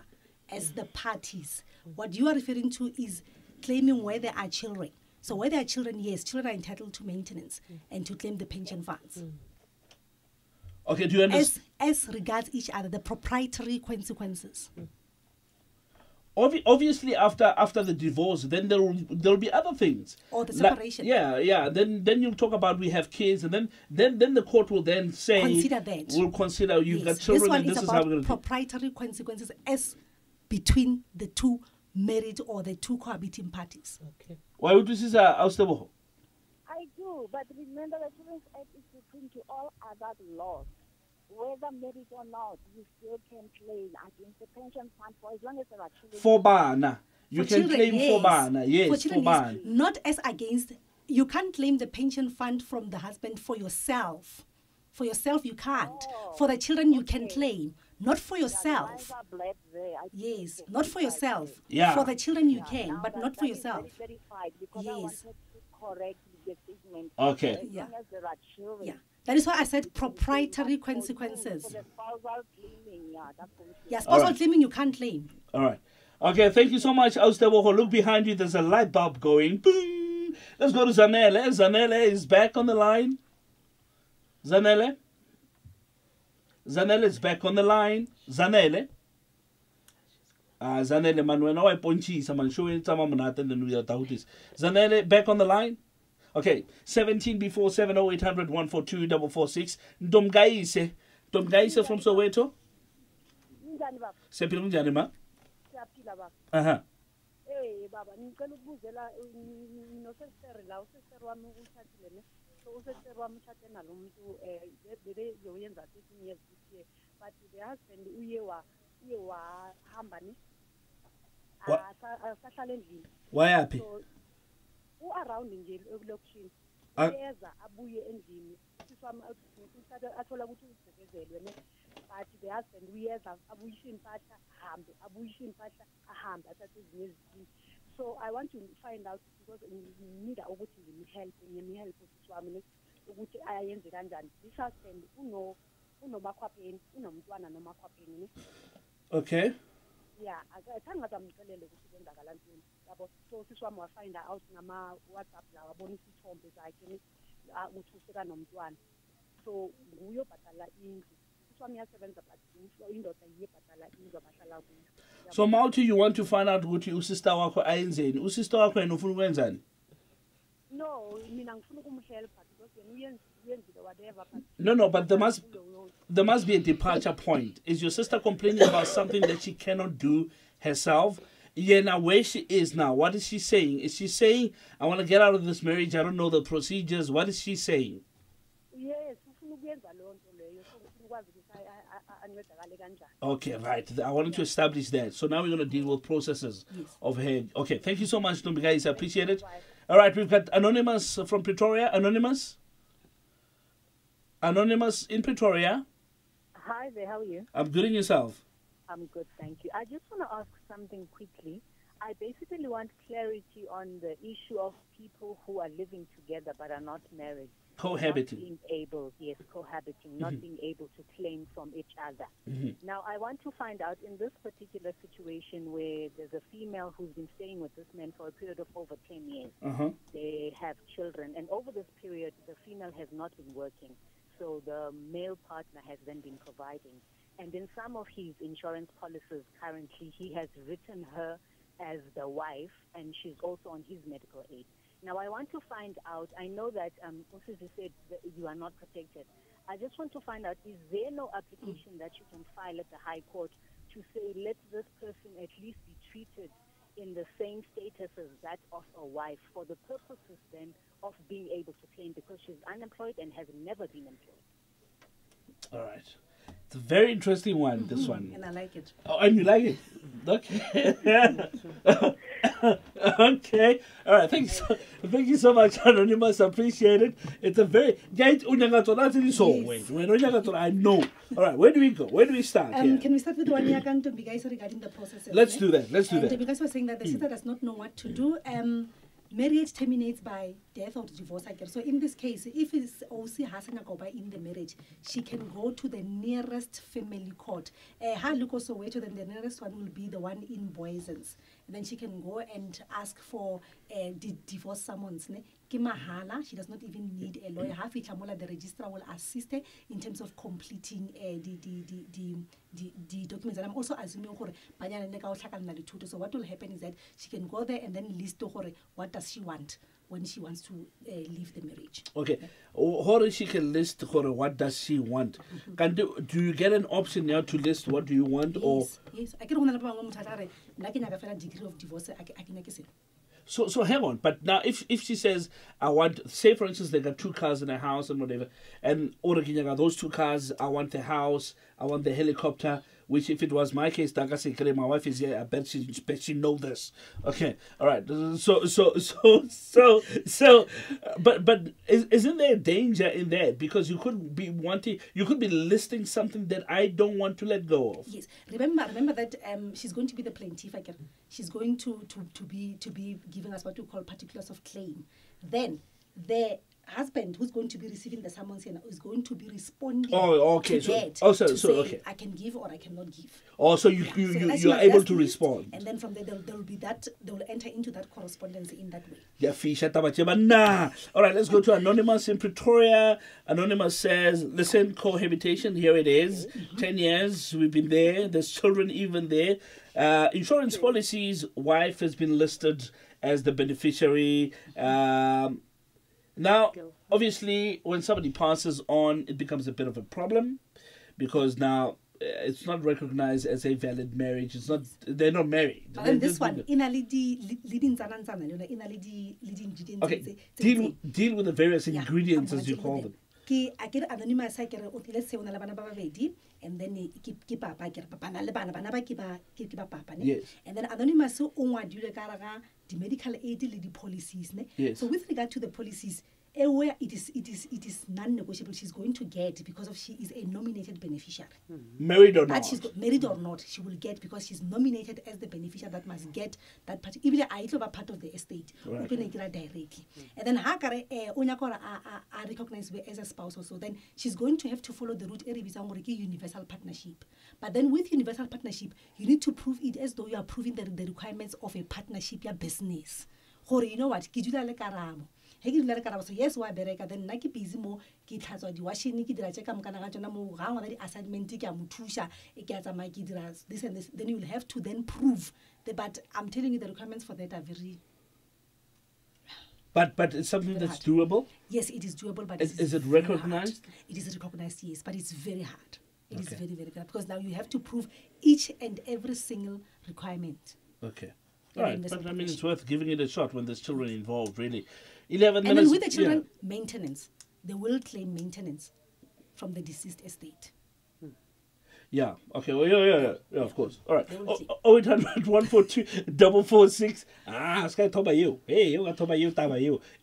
Speaker 2: as the parties. What you are referring to is claiming where there are children. So where there are children, yes, children are entitled to maintenance and to claim the pension funds.
Speaker 1: Okay, do you understand?
Speaker 2: As regards each other, the proprietary consequences.
Speaker 1: Obviously, after the divorce, then there will be other things.
Speaker 2: Or the separation.
Speaker 1: Then you'll talk about we have kids, and then the court will then say
Speaker 2: consider that.
Speaker 1: We'll consider you've got children,
Speaker 2: this one
Speaker 1: and this
Speaker 2: is
Speaker 1: is
Speaker 2: about
Speaker 1: how we're going to
Speaker 2: proprietary consequences as between the two married or the two cohabiting parties.
Speaker 1: Okay. Why would you say that?
Speaker 6: I do, but remember the Children's Act is supreme to all other laws. whether married or not, you still can claim against the pension fund for as long as there are children.
Speaker 1: For bana. You
Speaker 2: For
Speaker 1: can
Speaker 2: children,
Speaker 1: claim
Speaker 2: yes.
Speaker 1: for bana. Yes,
Speaker 2: For
Speaker 1: for
Speaker 2: children,
Speaker 1: bana.
Speaker 2: yes. Not as against. You can't claim the pension fund from the husband for yourself. For yourself, you can't. For the children, you can claim. Not for yourself. Yes, not for yourself.
Speaker 1: Yeah.
Speaker 2: For the children, you can, but not for yourself.
Speaker 6: Because I wanted to correct the statement.
Speaker 1: Okay.
Speaker 6: As long as there are children.
Speaker 2: Yeah. That is why I said proprietary consequences.
Speaker 6: For the spousal claiming, that's what we
Speaker 2: Yeah, spousal
Speaker 1: Alright.
Speaker 2: claiming, you can't claim.
Speaker 1: All right. Okay, thank you so much, Austeboho. Look behind you. There's a light bulb going. Boom. Let's go to Zanele. Zanele is back on the line. Zanele? Zanele is back on the line. Zanele? Zanele, man, when I ponchisa, man, showing some of that and then we are tautis. Zanele, back on the line? Okay, 17 before 70800 142 446. Domgaise. Domgaise from Soweto? Sepilum Janima? Uh-huh.
Speaker 6: Hey, Baba, ngicela ukubuzela unosesere la usesere wami uthathile ne. So usesere wami uthathe nalomuntu bebe yoyenza 13 years this year. But the husband uye wahamba ne. Asahlala endlini.
Speaker 1: Wayaphi?
Speaker 6: So around nje ekulokishini. Uyeza abuye endlini. Siswami athola ukuthi usekezelwe ne. But the husband uyeza abuyisha impahla ahambe abuyisha impahla ahambe athathe ezinye izinto. So I want to find out because ngida ukuthi ngimhelp uswami ukuthi ayenze kanjani. This husband unomakhwapheni unomntwana nomakhwapheni ne.
Speaker 1: Okay.
Speaker 6: Yeah, akangathi amxelele ukuthi kwenzakala ntoni. Yabo so siswami wa find out ngama WhatsApp la wabona isithombe sakhe ne ukuthi useka nomntwana. So nguyo bhatala indlu.
Speaker 1: So Mauti, you want to find out ukuthi usister wakho ayenzeni? Usister wakho yena ufuna ukwenzani?
Speaker 6: No, mina ngifuna ukumhelpa because uyenzile whatever.
Speaker 1: No, but there must be a departure point. Is your sister complaining about something that she cannot do herself? Yeah, now where she is now, what is she saying? Is she saying, I want to get out of this marriage, I don't know the procedures? What is she saying?
Speaker 6: Yes, ufuna ukwenza lonto leyo. So ufuna ukwazi ukuthi ancedakale kanjani.
Speaker 1: Okay, right. I wanted to establish that. So now we're going to deal with processes of her. Okay, thank you so much, Ntombi, guys. I appreciate it. All right, we've got Anonymous from Pretoria. Anonymous? Anonymous in Pretoria.
Speaker 7: Hi there, how are you?
Speaker 1: I'm good, and yourself?
Speaker 7: I'm good, thank you. I just want to ask something quickly. I basically want clarity on the issue of people who are living together but are not married.
Speaker 1: Cohabiting.
Speaker 7: Not being able, yes, cohabiting, not being able to claim from each other. Now, I want to find out in this particular situation where there's a female who's been staying with this man for a period of over 10 years. They have children, and over this period, the female has not been working. So the male partner has then been providing. And in some of his insurance policies currently, he has written her as the wife, and she's also on his medical aid. Now, I want to find out, I know that Usisi said that you are not protected. I just want to find out, is there no application that you can file at the High Court to say, let this person at least be treated in the same status as that of a wife for the purposes then of being able to claim, because she's unemployed and has never been employed?
Speaker 1: All right. It's a very interesting one, this one.
Speaker 2: And I like it.
Speaker 1: Oh, and you like it? Okay. Okay. All right. Thank you so much, Anonymous. Appreciate it. It's a very... I know. All right. Where do we go? Where do we start here?
Speaker 2: Can we start with one year guys regarding the process?
Speaker 1: Let's do that. Let's do that.
Speaker 2: Because we're saying that the sister does not know what to do. Marriage terminates by death or divorce, I guess. So in this case, if it's OC Hasana Goba in the marriage, she can go to the nearest family court. Look also wait to then the nearest one will be the one in Boisens. And then she can go and ask for the divorce summons. Mahala, she does not even need a lawyer. The registrar will assist her in terms of completing the documents. And I'm also assuming so what will happen is that she can go there and then list what does she want when she wants to leave the marriage.
Speaker 1: Okay. How she can list what does she want? Do you get an option now to list what do you want?
Speaker 2: Yes,
Speaker 1: or
Speaker 2: yes. I can degree of divorce.
Speaker 1: So hang on, but now if she says, I want, say for instance, they got 2 cars in a house and whatever, and those 2 cars, I want the house, I want the helicopter, which if it was my case, my wife is here, I bet she know this. Okay, all right. But isn't there a danger in that? Because you could be listing something that I don't want to let go of.
Speaker 2: Yes, remember that she's going to be the plaintiff. She's going to be giving us what we call particulars of claim. Then the husband who's going to be receiving the summons here is going to be responding.
Speaker 1: Oh, okay.
Speaker 2: To
Speaker 1: Okay.
Speaker 2: I can give or I cannot give.
Speaker 1: Oh, so you are able to respond.
Speaker 2: And then from there there will be that, they will enter into that correspondence in that way.
Speaker 1: Yeah, nah. All right, let's go to Anonymous in Pretoria. Anonymous says, listen, cohabitation, here it is. 10 years, we've been there. There's children even there. Insurance policies, wife has been listed as the beneficiary. Now, obviously, when somebody passes on, it becomes a bit of a problem because now it's not recognized as a valid marriage. It's not; they're not married.
Speaker 2: But then this one,
Speaker 1: okay. Deal with the various ingredients, as you call them.
Speaker 2: Anonymous, let's say and then
Speaker 1: yes.
Speaker 2: And then anonymous the medical aid the policies.
Speaker 1: Yes.
Speaker 2: So with regard to the policies, where it is non-negotiable, she's going to get because of she is a nominated beneficiary.
Speaker 1: Married or not?
Speaker 2: Married or not, she will get because she's nominated as the beneficiary that must get that part. Even I part of the estate,
Speaker 1: right.
Speaker 2: Directly. And then Hakare are recognized as a spouse also. Then she's going to have to follow the route universal partnership. But then with universal partnership, you need to prove it as though you are proving the requirements of a partnership, your business. You know what? So yes, why bereka then naki busy mo ki tlhatswa di washing ki dira check am kana ga tsona mo ga ngwana di assignment ki a mo thusha e ke tsa ma ki dira this and this, then you will have to then prove that. But I'm telling you, the requirements for that are very
Speaker 1: but it's something that's doable.
Speaker 2: Yes, it is doable, but
Speaker 1: is it recognized?
Speaker 2: It is recognized, yes, but it's very hard. It is very, very hard because now you have to prove each and every single requirement.
Speaker 1: Okay. All right, but I mean, it's worth giving it a shot when there's children involved, really. 11 minutes.
Speaker 2: And then with the children, maintenance. They will claim maintenance from the deceased estate.
Speaker 1: Yeah, okay, well, yeah, of course. All right. 0800 142 446. Sky talk about you. Hey, you got talk about you,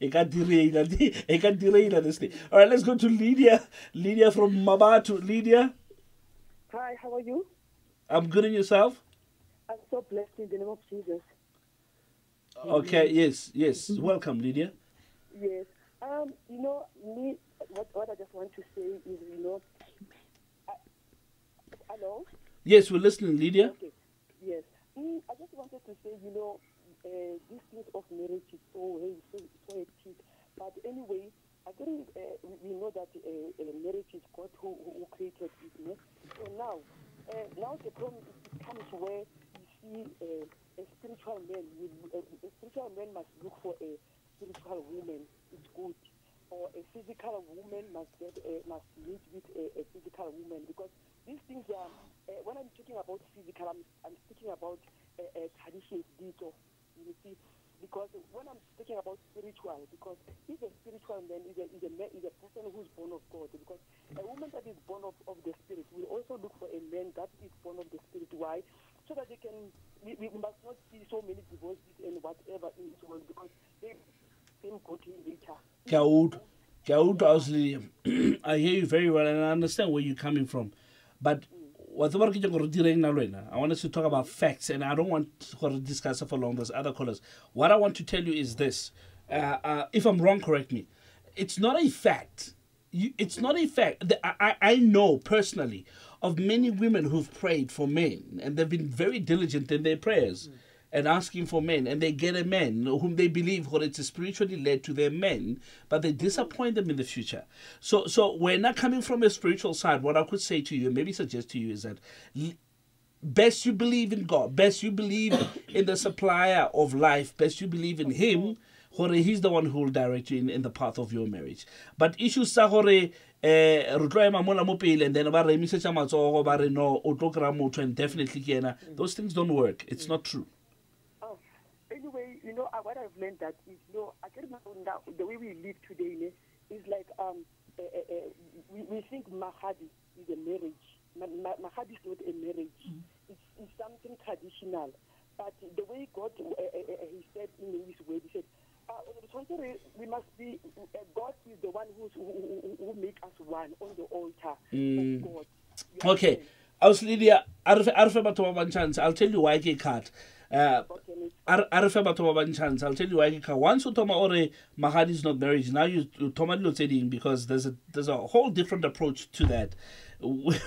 Speaker 1: You can't delay this thing. All right, let's go to Lydia. Lydia from Mabatu. Lydia.
Speaker 8: Hi, how are you?
Speaker 1: I'm good, and yourself?
Speaker 8: I'm so blessed in the name of Jesus.
Speaker 1: Okay, yes. Welcome, Lydia.
Speaker 8: Yes. You know, me, what I just want to say is, you know, hello?
Speaker 1: Yes, we're listening, Lydia.
Speaker 8: Okay, yes. I just wanted to say, you know, this thing of marriage is so hectic. But anyway, I think we know that marriage is God who created it. So now the problem comes where you see a spiritual man. A spiritual man must look for a spiritual woman. It's good. Or a physical woman must meet with a physical woman, because these things are. When I'm talking about physical, I'm speaking about traditions, dito. You see, because when I'm speaking about spiritual, because if a spiritual man is a person who's born of God, because a woman that is born of the Spirit will also look for a man that is born of the Spirit. Why? So that they can. We must not see so many divorces and whatever in this world, because they same God in nature.
Speaker 1: I hear you very well, and I understand where you're coming from. But I want us to talk about facts, and I don't want to discuss it for long. There's other callers. What I want to tell you is this. If I'm wrong, correct me. It's not a fact. It's not a fact. I know personally of many women who've prayed for men, and they've been very diligent in their prayers. And asking for men, and they get a man whom they believe is spiritually led to their men, but they disappoint them in the future. So we're not coming from a spiritual side. What I could say to you, and maybe suggest to you, is that best you believe in God, best you believe in the supplier of life, best you believe in Him. He's the one who will direct you in the path of your marriage. But issues sa and then no, definitely those things don't work. It's not true.
Speaker 8: Anyway, you know, what I've learned that is, you know, I can't remember now, the way we live today is like we think mahadi is a marriage. Mahadi is not a marriage. It's something traditional. But the way God, he said in his word, he said, we must be, God is the one who make us one on the altar of God.
Speaker 1: Okay. I was Lydia, I'll tell you why I can't. I'll tell you why. Once you toma ore mahadi is not marriage, now you toma saying because there's a whole different approach to that,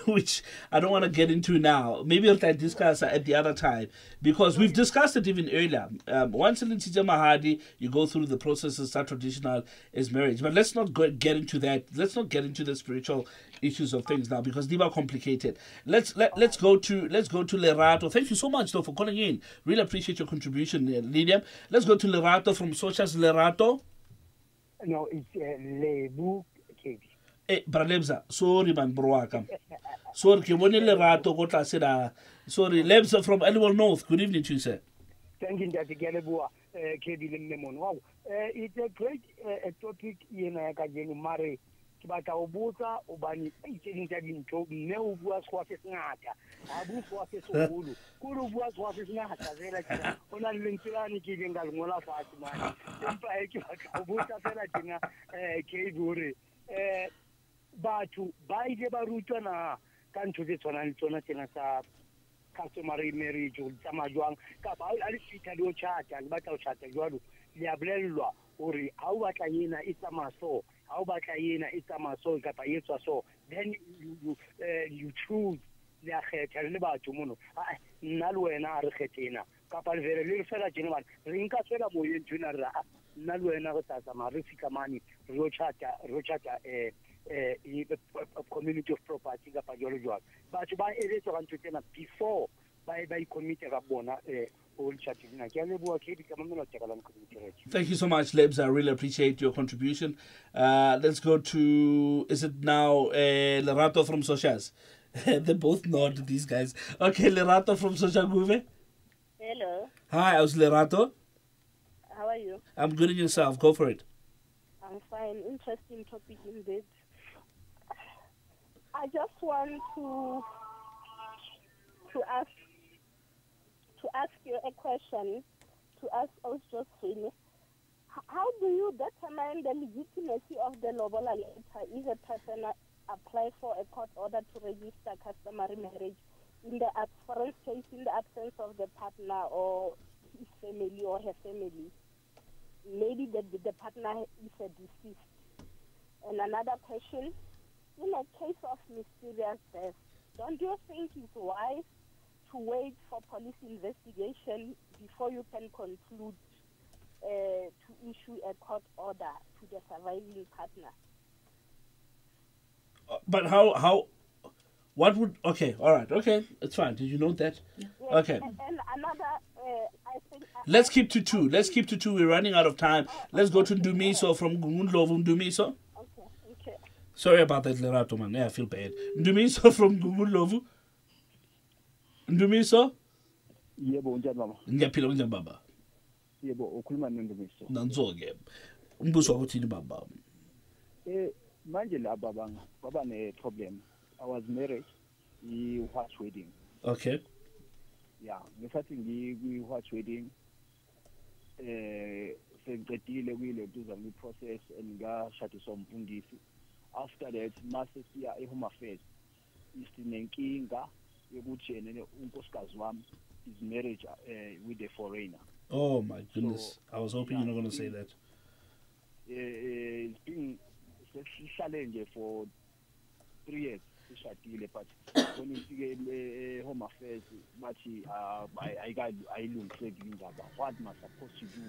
Speaker 1: which I don't want to get into now. Maybe we'll discuss at the other time because we've discussed it even earlier. Once in mahadi, you go through the processes that traditional is marriage, but let's not get into that. Let's not get into the spiritual issues of things now because they are complicated. Let's go to Lerato. Thank you so much though for calling in. Really appreciate your contribution, Lydia. Let's go to Lerato from Socials. Lerato.
Speaker 9: No, it's Lebu Katie.
Speaker 1: Bralebza, sorry man broaka. Sorry, Lerato got said sorry, Lebza from Animal North. Good evening to you, sir.
Speaker 9: Thank you, Dr. Galebua, Katie Lemon. Wow. It's a great topic in Mare. Kibata ubuta ubani ichirinja binto ne ubua swase ngata abu swase sokulu kulu ubua swase ngata vela kina ona lentilani kijenga ngola fatima empa ekibata ubuta vela kina kebure batho ba ile ba rutwa na ka ntho tse tsona tsena sa customary marriage o tsama jwang ka ba ali fita lo chata le batla o chata jwalo le a bolellwa hore ha o batla yena e tsama so how about Kayena, it's a maso, so then you choose the Chaleba Tumuno, Naluena Argetina, Capal very little fella gentleman, Rinka Fella Moyen Junara, Naluena Tasama, Rifikamani, Rochata, a community of property, Capajolo, but to buy a restaurant to tell before by committee of Bona.
Speaker 1: Thank you so much, Lebs. I really appreciate your contribution. Let's go to, is it now Lerato from Socials? They both nod, these guys. Okay, Lerato from Social Guve.
Speaker 10: Hello.
Speaker 1: Hi, I was Lerato.
Speaker 10: How are you?
Speaker 1: I'm good, and yourself. Go for it.
Speaker 10: I'm fine. Interesting topic indeed. I just want to ask you a question, to ask Josephine. How do you determine the legitimacy of the lobola letter if a person applies for a court order to register customary marriage in the absence of the partner or his family or her family? Maybe the partner is a deceased. And another question, in a case of mysterious death, don't you think it's wise to wait for police investigation before you can conclude to issue a court order to the surviving partner?
Speaker 1: But what would, okay, all right, okay, it's fine. Did you note that? Yeah. Okay.
Speaker 10: And another, I think...
Speaker 1: Let's keep to two. We're running out of time. Let's go to Ndumiso from Gungundlovu. Ndumiso.
Speaker 10: Okay.
Speaker 1: Sorry about that, Lerato, man. Yeah, I feel bad. Ndumiso from Gungundlovu. Ndumiso?
Speaker 11: Yebo unjani mama?
Speaker 1: Ngiyaphila kunjani baba?
Speaker 11: Yebo ukhuluma noNdumiso.
Speaker 1: Nanzo-ke. Umbuso wakuthini baba?
Speaker 11: Manje la baba ne problem. I was married, i-watch wedding.
Speaker 1: Okay.
Speaker 11: Yeah, ngesathi ngi-watch wedding sengiqedile kuyile ntuza ngi-process and ngashadiswa umfundisi. After that mase siya e-home affairs. Isinenkinga yokuthi yena unkosikazi wami is marriage with a foreigner.
Speaker 1: Oh my goodness. So, I was hoping you're not going to say that.
Speaker 11: It's been challenge for 3 years. But when you see home affairs, what am I supposed to do?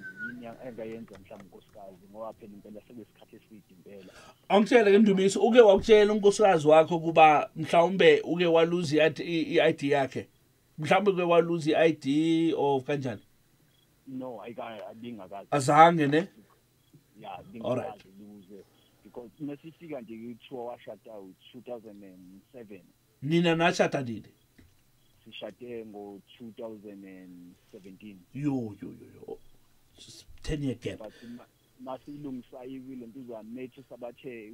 Speaker 1: Angitshele Ndumiso uke wakutshela unkosikazi wakho kuba mhlawumbe uke waluzi i-ID yakhe. Mhlawumbe uke waluzi i-ID of kanjani?
Speaker 11: No, I didn't.
Speaker 1: Azange ne?
Speaker 11: Yeah,
Speaker 1: all right.
Speaker 11: Because Mesifika nje kuthiwa washada 2007.
Speaker 1: Nina nashada nini?
Speaker 11: Sishade ngo 2017.
Speaker 1: Yo. 10-year gap.
Speaker 11: But masilungisa i-will and uzametshe sabathe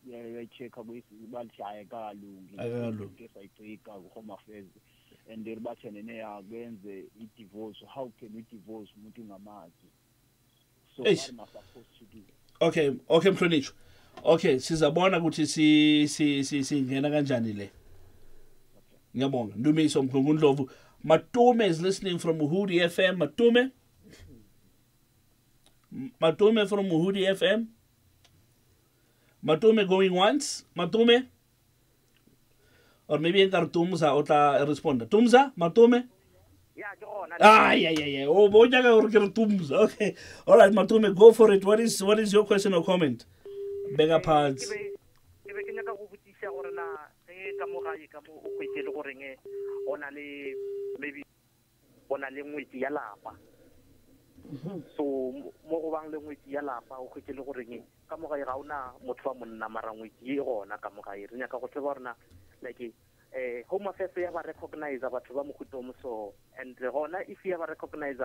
Speaker 11: uyayi-check-a bathi ayikalungi sayicika ku-Home Affairs and bathe nene akwenze i-divorce. How can we divorce umuntu ngamazi? So what am I supposed to do?
Speaker 1: Okay Mhlonishwa. Okay, sizabona ukuthi singena kanjani le. Ngiyabonga. Ndumiso Mgungundlovu. Matume is listening from Uhudi FM. Matume from Uhudi FM. Matume going once. Matume. Or maybe entar Tumza ota responda. Tumza, Matume. Yeah. Oh, bojaga or Tumza. Okay. All right, Matume, go for it. What is your question or comment? Bega parts.
Speaker 12: Maybe ona le ngwetsi ya lapa. So mo go bang le ngwetsi ya lapa o khwetse le gore nge ka mo ga ga una motho wa monna mara ngwetsi e gona ka mo ga e re nya ka go tseba rena like Home Affairs ya ba recognize batho ba mokuto mo so and gona if ya ba recognize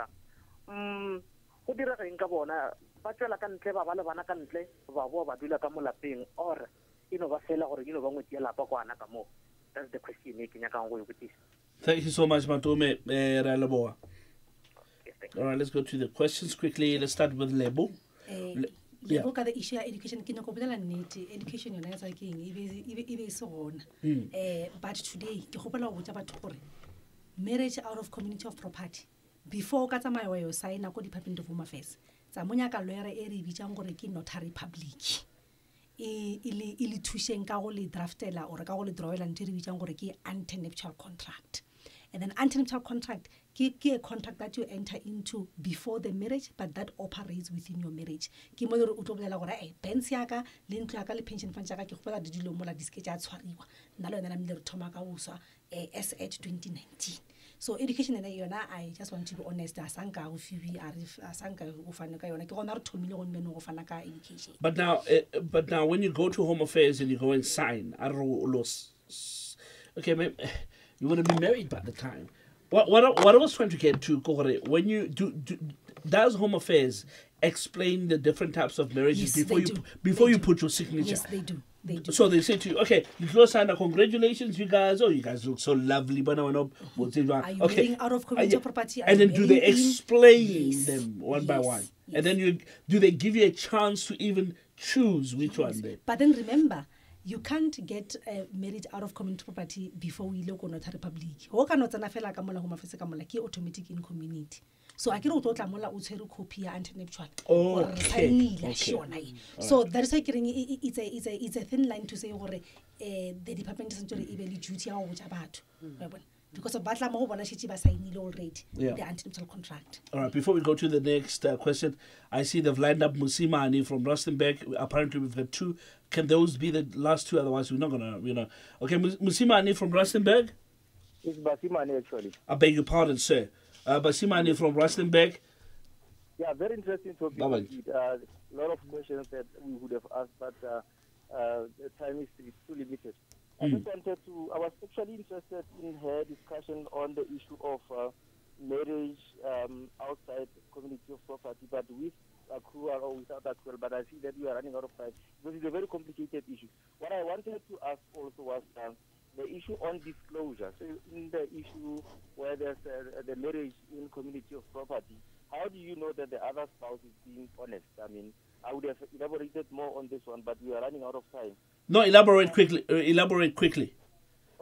Speaker 12: go dira reng ka bona ba tsela ka ntle ba le bana ka ntle ba bo ba dula ka mo lapeng or ba fela gore ba ngwetsi ya lapa kwana ka mo. That's the question e ke nya ka go e botisa.
Speaker 1: Thank you so much, Matume. All right, let's go to the questions quickly. Let's start with Lebo.
Speaker 2: Lebo ka the issue of education ke no go bolela nnete education yona ya ke eng e be se gona. But today ke gopola go botsa batho gore marriage out of community of property before ka tsamaya wa yo sign ko Department of Home Affairs tsa monya ka lawyer e re bitsang gore ke notary public. Ili thusheng ka go le draftela or ka go le drawela ntse re bitsang gore ke antenuptial contract. And then antenuptial contract ke a contract that you enter into before the marriage but that operates within your marriage. Ke mo re o tlobelela gore pension ya ka le ntlo ya ka le pension fund ya ka ke go pela dilo mo la diske tsa tshwariwa nna le yona le re thoma ka uswa as at 2019. So education and yona I just want to be honest asanka go fiwi asanka go fana ka yona ke gona re thomile go mmeno go fana ka education. But
Speaker 1: now when you go to Home Affairs and you go and sign okay, you would have been married by the time. What I was trying to get to, when you does Home Affairs explain the different types of marriages before you put your signature?
Speaker 2: Yes, they do.
Speaker 1: So they say to you, okay, you close sign, congratulations, you guys. Oh, you guys look so lovely. But
Speaker 2: are you getting out of community property?
Speaker 1: And then do they explain them one by one? Yes. And then do they give you a chance to even choose which one? Then?
Speaker 2: But then remember, you can't get married out of community property before we look on notary public. Ho ka notsa na fela ka mola Home Affairs ka mola ke automatic in community. So I kira o tla mola o tshwere copy ya antenuptial.
Speaker 1: Okay.
Speaker 2: So that is why it's a thin line to say gore the department is actually even duty ya go botsa batho. Because of batla mo bona shitsi ba signile already the antenuptial contract.
Speaker 1: All right, before we go to the next question, I see they've lined up Musimani from Rustenburg. Apparently we've got two. Can those be the last two? Otherwise we're not gonna, Okay, Musimani from Rustenburg.
Speaker 13: It's Basimani actually.
Speaker 1: I beg your pardon, sir. Basimani from Rustenburg.
Speaker 13: Yeah, very interesting topic. A lot of questions that we would have asked, but the time is too limited. I was actually interested in her discussion on the issue of marriage outside community of property, but with accrual or without accrual. But I see that we are running out of time because it's a very complicated issue. What I wanted to ask also was the issue on disclosure. So in the issue where there's the marriage in community of property, how do you know that the other spouse is being honest? I mean, I would have elaborated more on this one, but we are running out of time.
Speaker 1: No, elaborate quickly.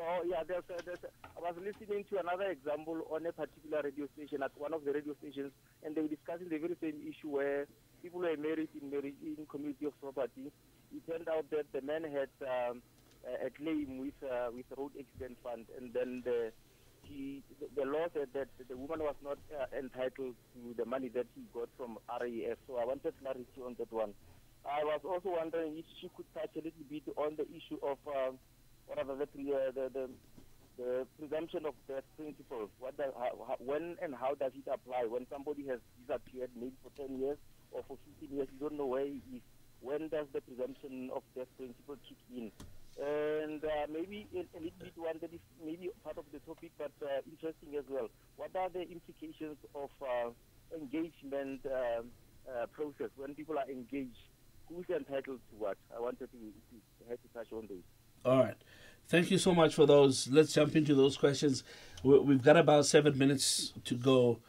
Speaker 13: Oh, yeah, I was listening to another example on a particular radio station, at one of the radio stations, and they were discussing the very same issue where people were married in community of property. It turned out that the man had a claim with road accident fund, and then the law said that the woman was not entitled to the money that he got from RAF. So I wanted clarity on that one. I was also wondering if she could touch a little bit on the issue of the presumption of death principle. When and how does it apply? When somebody has disappeared maybe for 10 years or for 15 years, you don't know where he is. When does the presumption of death principle kick in? And maybe a little bit one that is maybe part of the topic, but interesting as well. What are the implications of engagement process, when people are engaged, who's entitled to what? I wanted to have to touch on those.
Speaker 1: All right. Thank you so much for those. Let's jump into those questions. We've got about 7 minutes to go.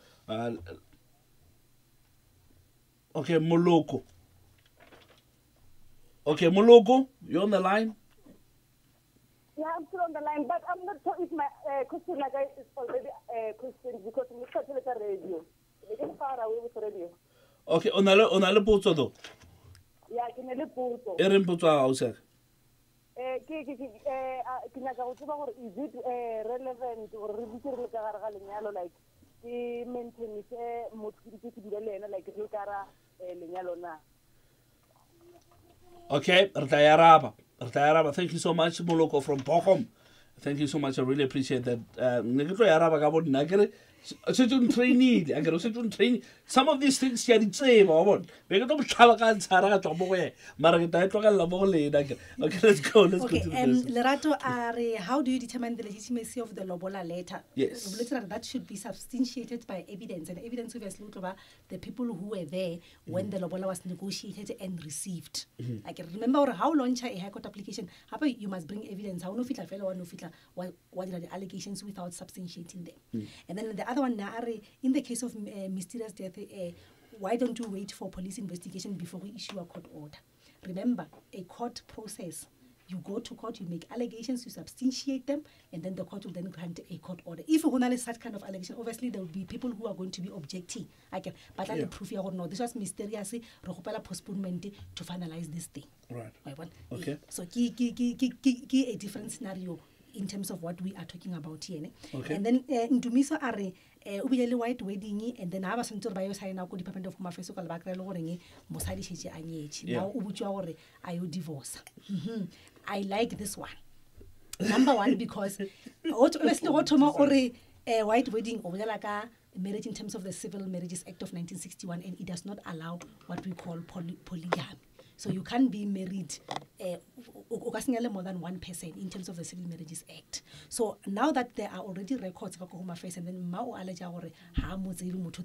Speaker 1: Okay, Moloko. Okay, Moloko, you're on the line?
Speaker 10: Yeah, I'm still on the line, but I'm not sure if my question is already a question because I'm starting with the radio. It is far away with the radio.
Speaker 1: Okay, on a potso though.
Speaker 10: Yeah, can I potso?
Speaker 1: Erin potso a sir.
Speaker 10: Is it relevant or like maintain like
Speaker 1: Okay, Rtayaraba. Thank you so much, Moloko from Bochum. Thank you so much. I really appreciate that. Some of these things you are saying, okay, let's go.
Speaker 2: Okay, Lerato, how do you determine the legitimacy of the Lobola letter?
Speaker 1: Yes.
Speaker 2: That should be substantiated by evidence, and evidence obviously about the people who were there when the Lobola was negotiated and received. Like, remember how launch a high court application, you must bring evidence. How no fit fellow no fit what are the allegations without substantiating them. And then the other one, in the case of mysterious death, why don't you wait for police investigation before we issue a court order? Remember, a court process. You go to court, you make allegations, you substantiate them, and then the court will then grant a court order. If you have such kind of allegation, obviously there will be people who are going to be objecting. But I proof or no, this was mysterious. Postponement to finalize this thing.
Speaker 1: Right.
Speaker 2: Okay. So, a different scenario in terms of what we are talking about here.
Speaker 1: Okay.
Speaker 2: And then Ndumiso are white wedding, and then I was into bio sign out Department of Home Affairs or Mosadi Anyech. Now Ubuchore I divorce. I like this one. Number one, because obviously or a white wedding or like a marriage in terms of the Civil Marriages Act of 1961, and it does not allow what we call polygamy. So you can't be married more than one person in terms of the Civil Marriages Act. So now that there are already records of Home Affairs, and then the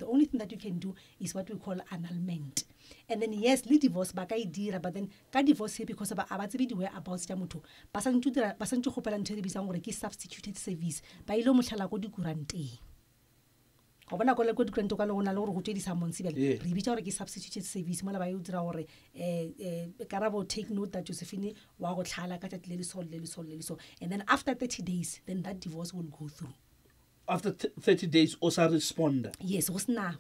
Speaker 2: only thing that you can do is what we call annulment. And then yes, le divorce baka idira, but then ka divorce because of abatsebi di about tsa motho ba santse go pela ntse di bisang gore ke substituted service ba ile mo tlhala go dikuranteng. Go bona go le go dikuranteng ka le gona le gore go tshedisa monsibele re bitsa gore ke substituted service mo la ba yo dira gore karabo take note that Josephine wa go tlhala ka tla le so, and then after 30 days then that divorce will go through.
Speaker 1: After 30 days osa respond.
Speaker 2: Yes, was not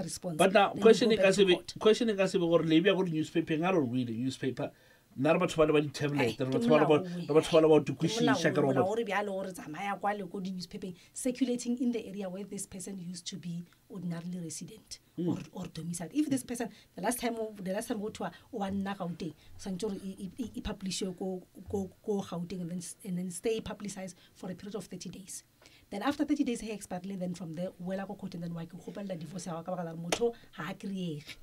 Speaker 2: response.
Speaker 1: But now question is gore lebi ya go newspaper nga don't read the newspaper. Nna re batho ba le ba di tablet, re batho ba le ba di kwishisha ka robot.
Speaker 2: Gore bya le gore tsamaya kwa le go di newspaper circulating in the area where this person used to be ordinarily resident or domiciled. If this person the last time go to one na Gauteng, sanjoro I publish go Gauteng and then stay publicized for a period of 30 days. Then after 30 days he expired, then from there wela go court and then wa ke gopela la divorce ya ka ba la motho ha create.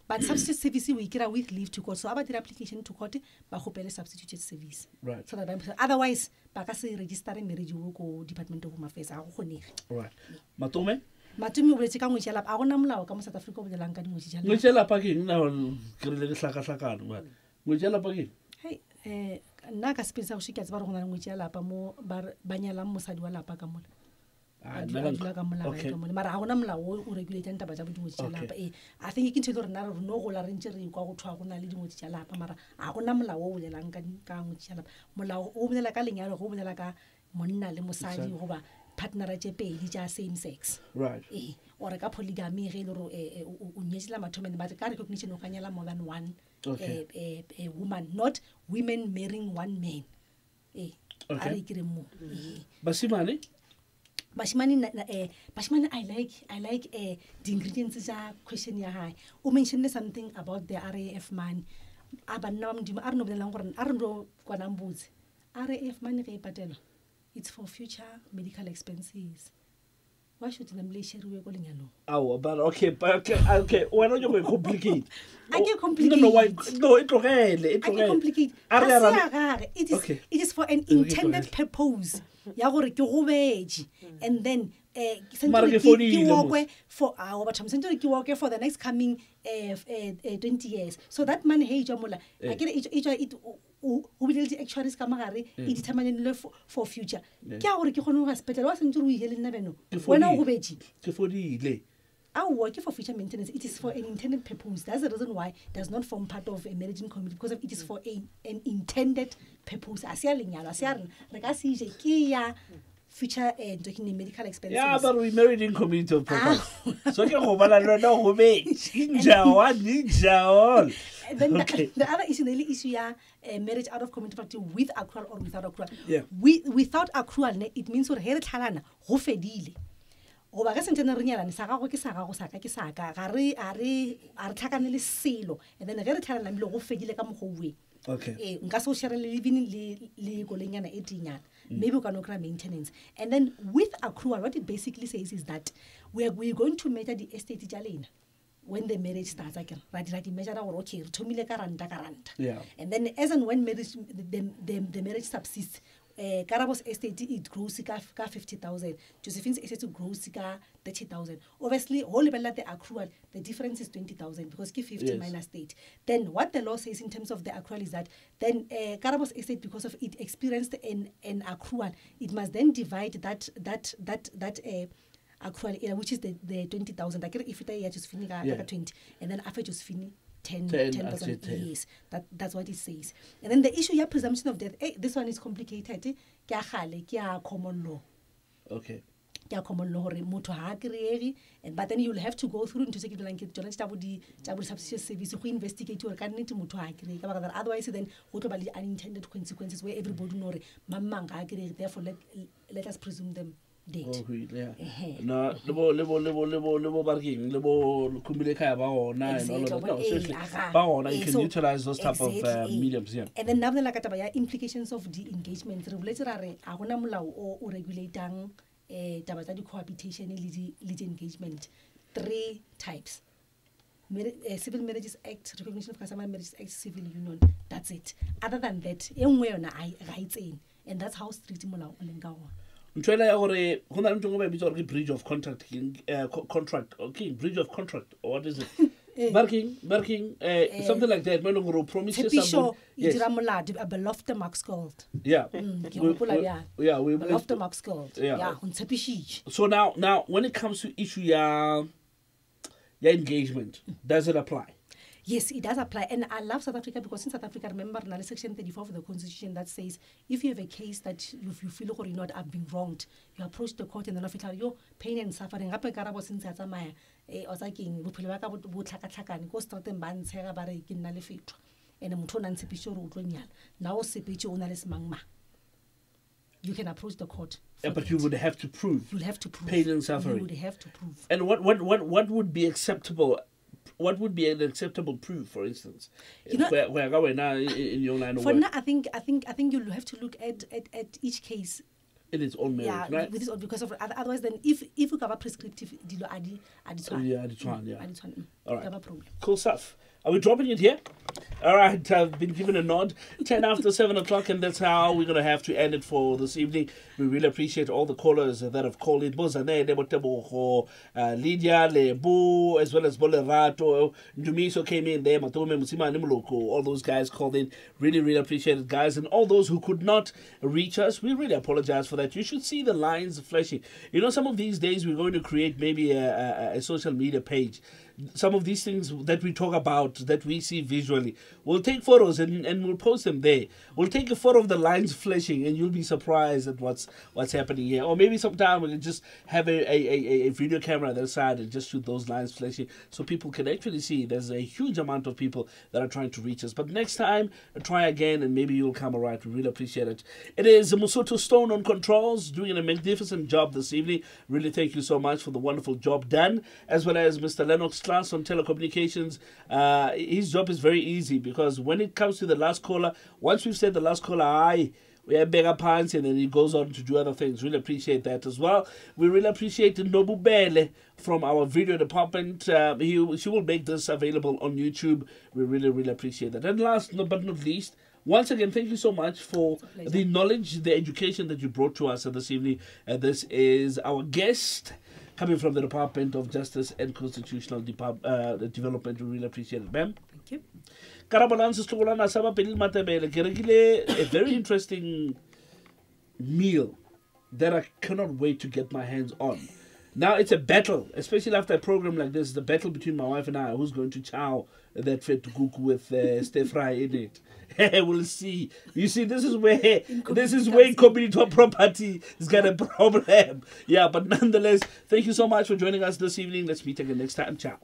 Speaker 2: But substitute service we kira with leave to court. So about the application to court ba gopele substituted service.
Speaker 1: Right.
Speaker 2: So that otherwise ba ka se register marriage go Department of Home Affairs a go kgonege.
Speaker 1: Right. Matome
Speaker 2: o boletse ka ngwetša lapa a gona molao ka mo South Africa o bolelang ka dingwetša lapa.
Speaker 1: Ngwetša lapa ke nna ke re le hlaka-hlakano ba. Ngwetša lapa ke
Speaker 2: hey nna ka sepedisa go shika tseba re gona ngwetša lapa mo ba nyalang mosadi wa lapa ka mola. Okay. Mara ha gona molao o regulating taba tsa bodingwetša lapa. I think ke ntse re nna re no go la rentse re kwa go thwa gona le dingwetša lapa mara ha gona molao o bolelang ka ngwetša lapa. Molao o bolela ka lenyalo go bolela ka monna le mosadi go ba partner tse pedi tsa same sex.
Speaker 1: Right.
Speaker 2: Or ka polygamy ge le o nyetsela mathomene but ka recognition o ka nyala more than one a woman, not women marrying one man.
Speaker 1: Okay.
Speaker 2: Bashimane, I like the ingredients tsa question ya high. O mentioned something about the RAF money. Abanna ba mdimo a re no bolelang gore a re ndo kwa nambutse RAF money ge e patela. It's for future medical expenses. Why should namely share we calling alone?
Speaker 1: Oh, but okay. Why don't you complicate?
Speaker 2: I can complicate.
Speaker 1: No, why? No, it's okay.
Speaker 2: I can complicate. It is for an intended purpose. Ya gore ke go beje, and then for our for the next coming 20 years. So that money hey jamola I get it who will actually kamagare it determine for future. Ke a gore ke gone go hospital wa sentse re ile nna beno wena go beje
Speaker 1: ke fodile.
Speaker 2: Working for future maintenance, it is for an intended purpose. That's the reason why it does not form part of a managing committee, because it is for an intended purpose. Future medical expenses.
Speaker 1: Yeah, but we married in community of purpose. So you go
Speaker 2: then the other issue, the issue marriage out of community practice with accrual or without accrual.
Speaker 1: Yeah.
Speaker 2: Without accrual, it means we're here talana go fedile. Go ba ka sentena re nyalane sa gago ke sa gago sa ka ke sa ka ga re tlhakanele selo, and then ge re tlhalana le go fedile ka mogouwe.
Speaker 1: Okay.
Speaker 2: Nka so share living le golenyana e tinyana. Maybe we can okra maintenance. And then with accrual, what it basically says is that we're going to measure the estate jalena when the marriage starts again. Right, measure our okay, karanta.
Speaker 1: Yeah.
Speaker 2: And then as and when marriage the marriage subsists, Karabos estate it grows ka 50,000. Josephine's estate grows ka 30,000. Obviously, whole level the accrual, the difference is 20,000 because 50 minus 8. Then what the law says in terms of the accrual is that then Karabos estate, because of it experienced an accrual, it must then divide that accrual, which is the 20,000. Like if it is Josephine 20, and then after Josephine 10%. Yes, that's what it says. And then the issue, presumption of death. This one is complicated. Common law.
Speaker 1: Okay.
Speaker 2: Common law, but then you'll have to go through into second blanket. Substitute service who investigate your candidate. Otherwise, then what about the unintended consequences where everybody know therefore let us presume them dead.
Speaker 1: Oh, yeah. No, lebo barking, lebo kumileka ba ona and all of that. No, seriously, ba ona you can utilize those type of mediums. Yeah.
Speaker 2: And then now the like implications of the engagement. Regulatory a gona molao o regulating taba tsa di cohabitation le di engagement. 3 types. Civil Marriages Act, Recognition of Customer Marriages Act, Civil Union. That's it. Other than that, rights in, and that's how strict molao o leng ka ona.
Speaker 1: Ntwela ya gore go na le ntwe go ba bitsa gore bridge of contract contract, okay, bridge of contract, or what is it? Barking, something like that. Man, go promise
Speaker 2: someone. Yes. A beloved Max Gold.
Speaker 1: Yeah.
Speaker 2: We beloved Max Gold. Yeah.
Speaker 1: So now, when it comes to issue your engagement, does it apply?
Speaker 2: Yes, it does apply. And I love South Africa because in South Africa, remember, Section 34 of the Constitution that says if you have a case that you feel or you not have been wronged, you approach the court and then official your pain and suffering. Gape karabo since at my o sa king bophelo ba ka bo tlhakatlhakane go start ba ntshega ba re ke nna le fetwa ene motho o nang tshepiso re o tlo nyala na o sepetse o na le semangma. You can approach the court.
Speaker 1: Yeah, but you would have to prove.
Speaker 2: You'll have to prove
Speaker 1: pain and suffering.
Speaker 2: You would have to prove.
Speaker 1: And what would be acceptable? What would be an acceptable proof, for instance? Where I go now in your line of work?
Speaker 2: For now, I think you'll have to look at each case
Speaker 1: in its own merit, right?
Speaker 2: With its own, because of otherwise, then if you have a prescriptive,
Speaker 1: all right, cool stuff. Are we dropping it here? All right, I've been given a nod. 10 after 7 o'clock, and that's how we're going to have to end it for this evening. We really appreciate all the callers that have called in. Lydia, Lebu, as well as Bolerato. Ndumiso came in there. Matome, Musima, Nimuloko. All those guys called in. Really, really appreciate it, guys. And all those who could not reach us, we really apologize for that. You should see the lines flashing. You know, some of these days we're going to create maybe a social media page. Some of these things that we talk about, that we see visually, we'll take photos and we'll post them there. We'll take a photo of the lines flashing and you'll be surprised at what's happening here. Or maybe sometime we can just have a video camera on the side and just shoot those lines flashing so people can actually see there's a huge amount of people that are trying to reach us. But next time, try again and maybe you'll come alright. We really appreciate it. It is Musoto Stone on controls, doing a magnificent job this evening. Really thank you so much for the wonderful job done, as well as Mr. Lennox Class on telecommunications. His job is very easy because when it comes to the last caller, once we've said the last caller, We have bigger pants, and then he goes on to do other things. Really appreciate that as well. We really appreciate Nobu Bele from our video department. She will make this available on YouTube. We really, really appreciate that. And last but not least, once again, thank you so much for the knowledge, the education that you brought to us this evening. This is our guest coming from the Department of Justice and Constitutional Development. We really appreciate it, ma'am.
Speaker 2: Thank you.
Speaker 1: A very interesting meal that I cannot wait to get my hands on. Now it's a battle, especially after a program like this. The battle between my wife and I, who's going to chow that fed to cook with stir fry in it. We'll see. You see, this is where community property has got a problem. Yeah, but nonetheless, thank you so much for joining us this evening. Let's meet again next time. Ciao.